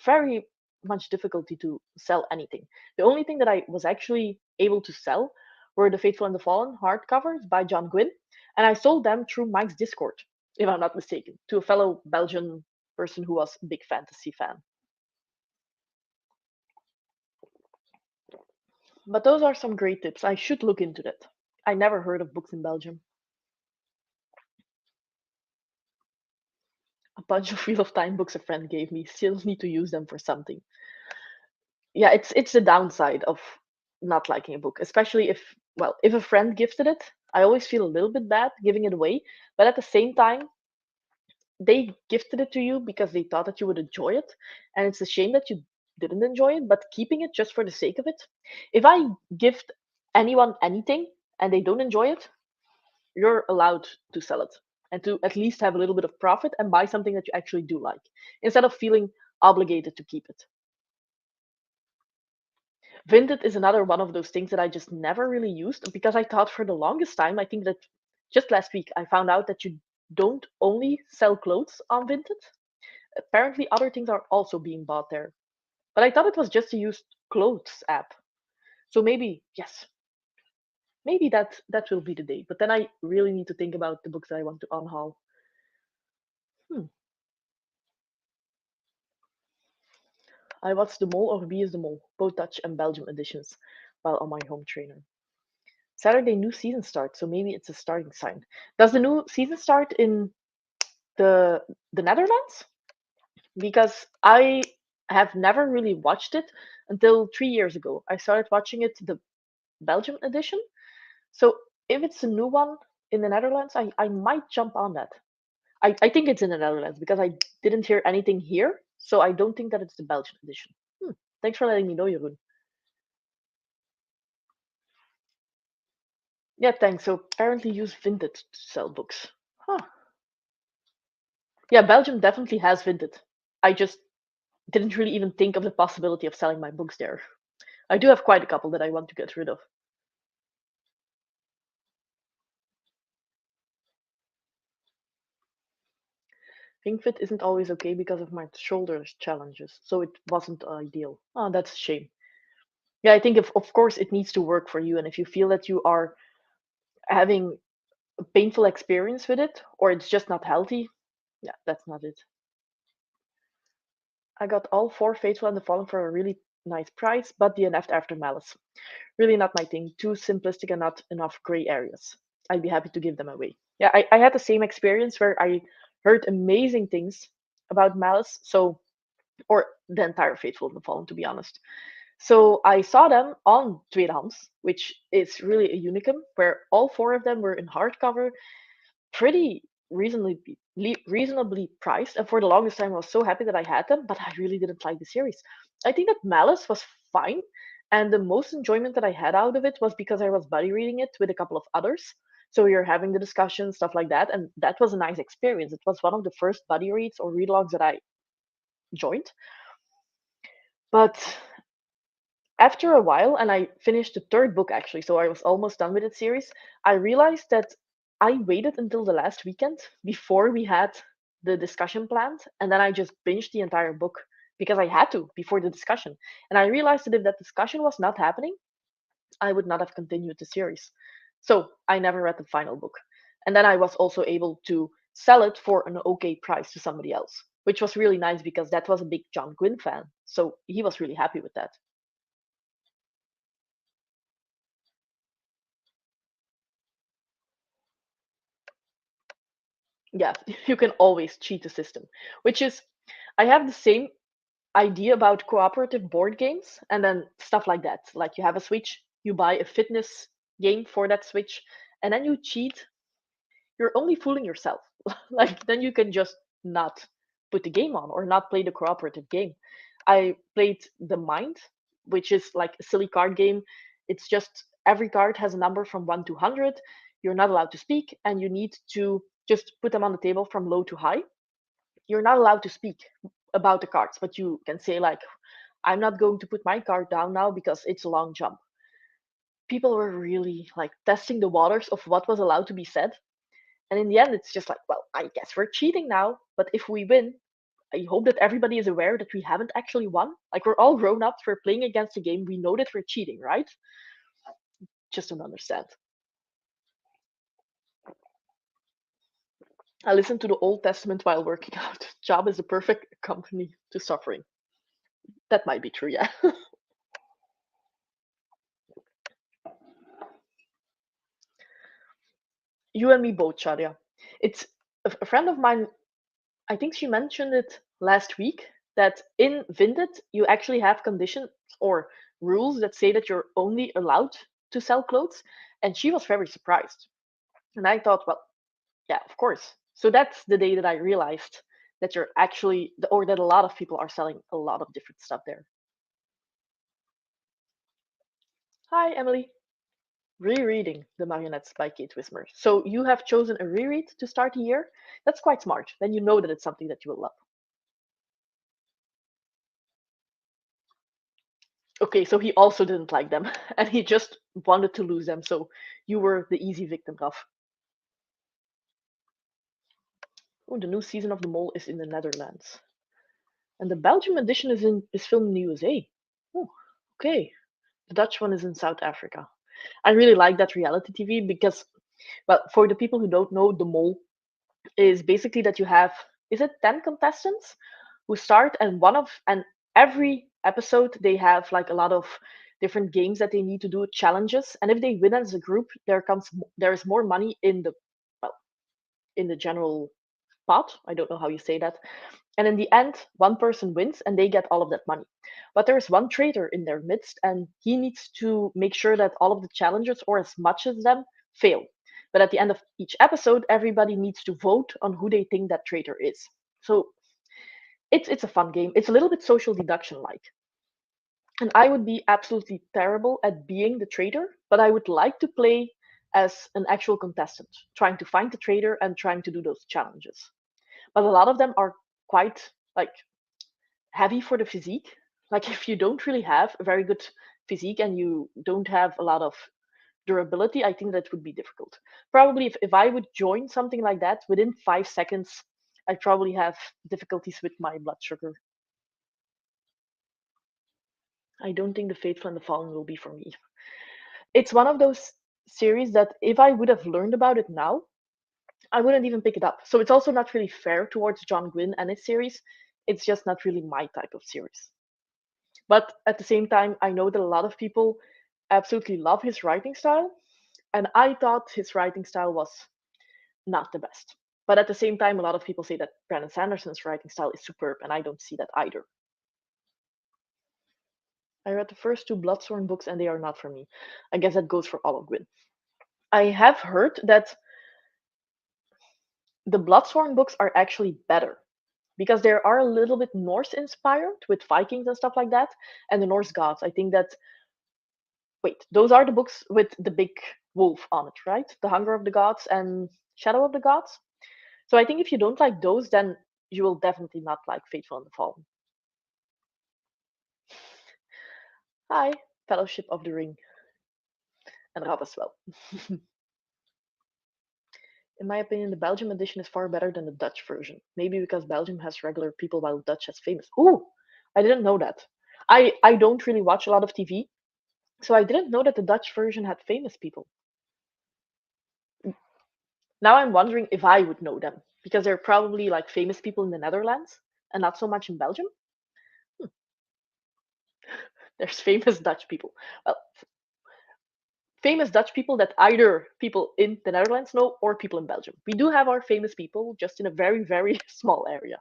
very much difficulty to sell anything. The only thing that I was actually able to sell were The Faithful and the Fallen hardcovers by John Gwynn, and I sold them through Mike's Discord, if I'm not mistaken, to a fellow Belgian person who was a big fantasy fan. But those are some great tips. I should look into that. I never heard of books in Belgium. A bunch of Wheel of Time books a friend gave me. Still need to use them for something. Yeah, it's the downside of not liking a book, especially if a friend gifted it, I always feel a little bit bad giving it away, but at the same time, they gifted it to you because they thought that you would enjoy it, and it's a shame that you didn't enjoy it, but keeping it just for the sake of it. If I gift anyone anything and they don't enjoy it, you're allowed to sell it and to at least have a little bit of profit and buy something that you actually do like instead of feeling obligated to keep it. Vinted is another one of those things that I just never really used because I thought for the longest time, I think that just last week I found out that you don't only sell clothes on Vinted. Apparently, other things are also being bought there. But I thought it was just a used clothes app. So maybe, yes, maybe that will be the day. But then I really need to think about the books that I want to unhaul. Hmm. I watched The Mole or Wie is the Mole, both Dutch and Belgium editions, while on my home trainer. Saturday new season starts, so maybe it's a starting sign. Does the new season start in the the Netherlands? Because I have never really watched it until 3 years ago. I started watching it the Belgium edition. So if it's a new one in the Netherlands, I might jump on that. I think it's in the Netherlands because I didn't hear anything here, so I don't think that it's the Belgian edition. Hmm. Thanks for letting me know, Jeroen. Yeah, thanks. So apparently use Vinted to sell books. Huh. Yeah, Belgium definitely has Vinted. I just didn't really even think of the possibility of selling my books there. I do have quite a couple that I want to get rid of. Ring Fit isn't always okay because of my shoulder challenges, so it wasn't ideal. Oh, that's a shame. Yeah, I think if of course it needs to work for you, and if you feel that you are having a painful experience with it, or it's just not healthy, yeah, that's not it. I got all four Faithful and the Fallen for a really nice price, but DNF'd after Malice. Really not my thing. Too simplistic and not enough gray areas. I'd be happy to give them away. Yeah, I had the same experience where I heard amazing things about Malice, so or the entire Faithful and the Fallen, to be honest. So I saw them on Tweedehands, which is really a unicum, where all four of them were in hardcover, pretty reasonably priced. And for the longest time, I was so happy that I had them, but I really didn't like the series. I think that Malice was fine, and the most enjoyment that I had out of it was because I was buddy reading it with a couple of others. So you're having the discussion, stuff like that, and that was a nice experience. It was one of the first buddy reads or read logs that I joined. But after a while, and I finished the third book actually, so I was almost done with the series, I realized that I waited until the last weekend before we had the discussion planned, and then I just binged the entire book because I had to before the discussion. And I realized that if that discussion was not happening, I would not have continued the series. So I never read the final book. And then I was also able to sell it for an okay price to somebody else, which was really nice because that was a big John Gwynne fan. So he was really happy with that. Yeah, you can always cheat the system, which is, I have the same idea about cooperative board games and then stuff like that. Like you have a Switch, you buy a fitness game for that Switch, and then you cheat. You're only fooling yourself. Like then you can just not put the game on or not play the cooperative game. I played The Mind, which is like a silly card game. It's just every card has a number from 1 to 100. You're not allowed to speak, and you need to just put them on the table from low to high. You're not allowed to speak about the cards, but you can say like, I'm not going to put my card down now because it's a long jump. People were really like testing the waters of what was allowed to be said. And in the end, it's just like, well, I guess we're cheating now. But if we win, I hope that everybody is aware that we haven't actually won. Like we're all grown ups, we're playing against the game. We know that we're cheating, right? Just don't understand. I listen to the Old Testament while working out. Job is the perfect company to suffering. That might be true, yeah. You and me both, Shadia. It's a friend of mine, I think she mentioned it last week, that in Vinted you actually have conditions or rules that say that you're only allowed to sell clothes. And she was very surprised. And I thought, well, yeah, of course. So that's the day that I realized that you're actually, or that a lot of people are selling a lot of different stuff there. Hi, Emily. Rereading The Marionettes by Kate Wismer. So you have chosen a reread to start the year? That's quite smart. Then you know that it's something that you will love. Okay, so he also didn't like them, and he just wanted to lose them, so you were the easy victim, Raf. Oh, the new season of The Mole is in the Netherlands. And the Belgium edition is filmed in the USA. Oh, okay. The Dutch one is in South Africa. I really like that reality TV because, well, for the people who don't know, The Mole is basically that you have, is it 10 contestants who start, and every episode they have like a lot of different games that they need to do, challenges, and if they win as a group, there is more money in the, well, in the general pot. I don't know how you say that. And in the end, one person wins and they get all of that money. But there is one traitor in their midst, and he needs to make sure that all of the challengers, or as much as them, fail. But at the end of each episode, everybody needs to vote on who they think that traitor is. So it's a fun game. It's a little bit social deduction like. And I would be absolutely terrible at being the traitor, but I would like to play as an actual contestant, trying to find the traitor and trying to do those challenges. But a lot of them are quite like heavy for the physique. Like if you don't really have a very good physique and you don't have a lot of durability, I think that would be difficult. Probably if I would join something like that, within 5 seconds, I'd probably have difficulties with my blood sugar. I don't think The Faithful and the Fallen will be for me. It's one of those series that if I would have learned about it now, I wouldn't even pick it up. So it's also not really fair towards John Gwynn and his series. It's just not really my type of series. But at the same time, I know that a lot of people absolutely love his writing style, and I thought his writing style was not the best. But at the same time, a lot of people say that Brandon Sanderson's writing style is superb, and I don't see that either. I read the first two Bloodsworn books, and they are not for me. I guess that goes for all of Gwyn. I have heard that the Bloodsworn books are actually better because they are a little bit Norse inspired with Vikings and stuff like that, and the Norse gods. I think that, wait, those are the books with the big wolf on it, right? The Hunger of the Gods and Shadow of the Gods. So I think if you don't like those, then you will definitely not like Faithful and the Fallen. Hi, Fellowship of the Ring, and Rad as well. In my opinion, the Belgium edition is far better than the Dutch version. Maybe because Belgium has regular people while Dutch has famous. Ooh, I didn't know that. I don't really watch a lot of TV, so I didn't know that the Dutch version had famous people. Now I'm wondering if I would know them because they're probably like famous people in the Netherlands and not so much in Belgium. Hmm, there's famous Dutch people. Well, famous Dutch people that either people in the Netherlands know or people in Belgium. We do have our famous people just in a very, very small area.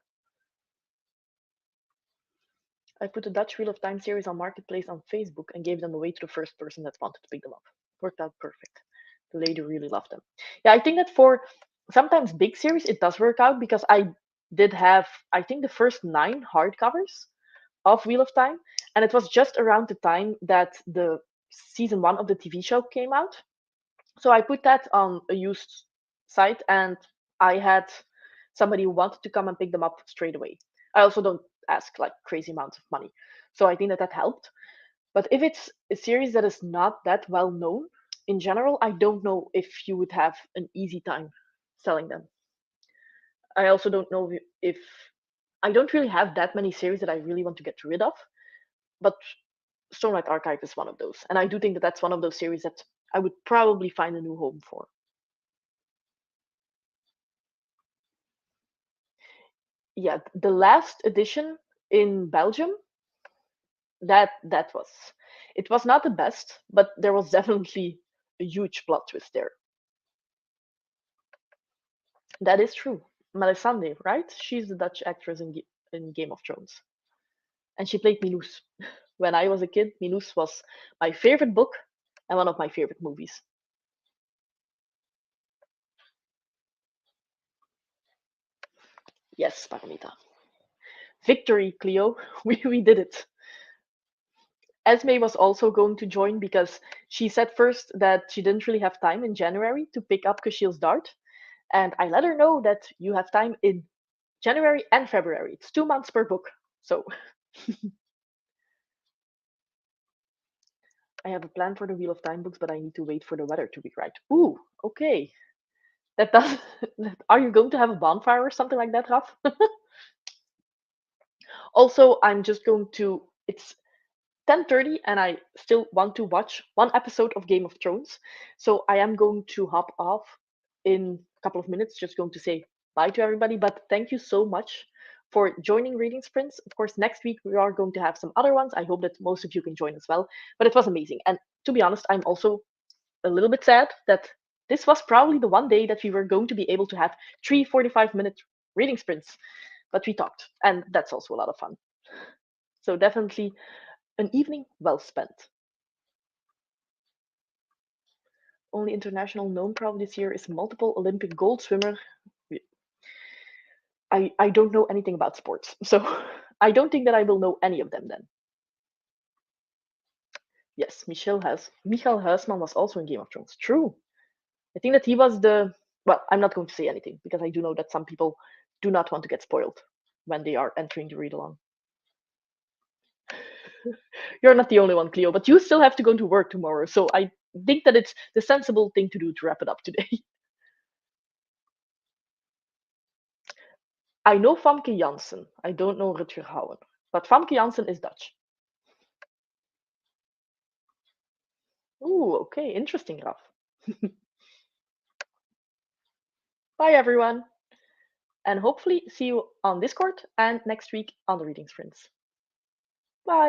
I put the Dutch Wheel of Time series on Marketplace on Facebook and gave them away to the first person that wanted to pick them up. Worked out perfect. The lady really loved them. Yeah, I think that for sometimes big series it does work out because I did have, I think, the first 9 hardcovers of Wheel of Time, and it was just around the time that the season 1 of the TV show came out. So I put that on a used site, and I had somebody who wanted to come and pick them up straight away. I also don't ask like crazy amounts of money, so I think that that helped. But if it's a series that is not that well known in general, I don't know if you would have an easy time selling them. I also don't know if I don't really have that many series that I really want to get rid of, but Stormlight Archive is one of those, and I do think that that's one of those series that I would probably find a new home for. Yeah, the last edition in Belgium, that was, it was not the best, but there was definitely a huge plot twist there. That is true. Melisande, right? She's the Dutch actress in Game of Thrones, and she played Milous. When I was a kid, Milous was my favorite book and one of my favorite movies. Yes, Paramita. Victory, Cleo. We did it. Esme was also going to join because she said first that she didn't really have time in January to pick up Kushiel's Dart. And I let her know that you have time in January and February. It's 2 months per book. So I have a plan for the Wheel of Time books, but I need to wait for the weather to be right. Ooh, okay. That does. Are you going to have a bonfire or something like that, Raf? Also, I'm just going to. It's 10:30 and I still want to watch one episode of Game of Thrones. So I am going to hop off in a couple of minutes, just going to say bye to everybody. But thank you so much for joining Reading Sprints. Of course, next week we are going to have some other ones. I hope that most of you can join as well. But it was amazing. And to be honest, I'm also a little bit sad that this was probably the one day that we were going to be able to have 3 45-minute reading sprints. But we talked, and that's also a lot of fun. So definitely an evening well spent. Only international known probably this year is multiple Olympic gold swimmer. I don't know anything about sports, so I don't think that I will know any of them then. Yes, Michael Huisman was also in Game of Thrones. True. I think that he was the. Well, I'm not going to say anything because I do know that some people do not want to get spoiled when they are entering the read along. You're not the only one, Cleo, but you still have to go to work tomorrow, so I think that it's the sensible thing to do to wrap it up today. I know Famke Janssen. I don't know Rutger Hauer, but Famke Janssen is Dutch. Ooh, okay, interesting, Raf. Bye, everyone, and hopefully see you on Discord and next week on the Reading Sprints.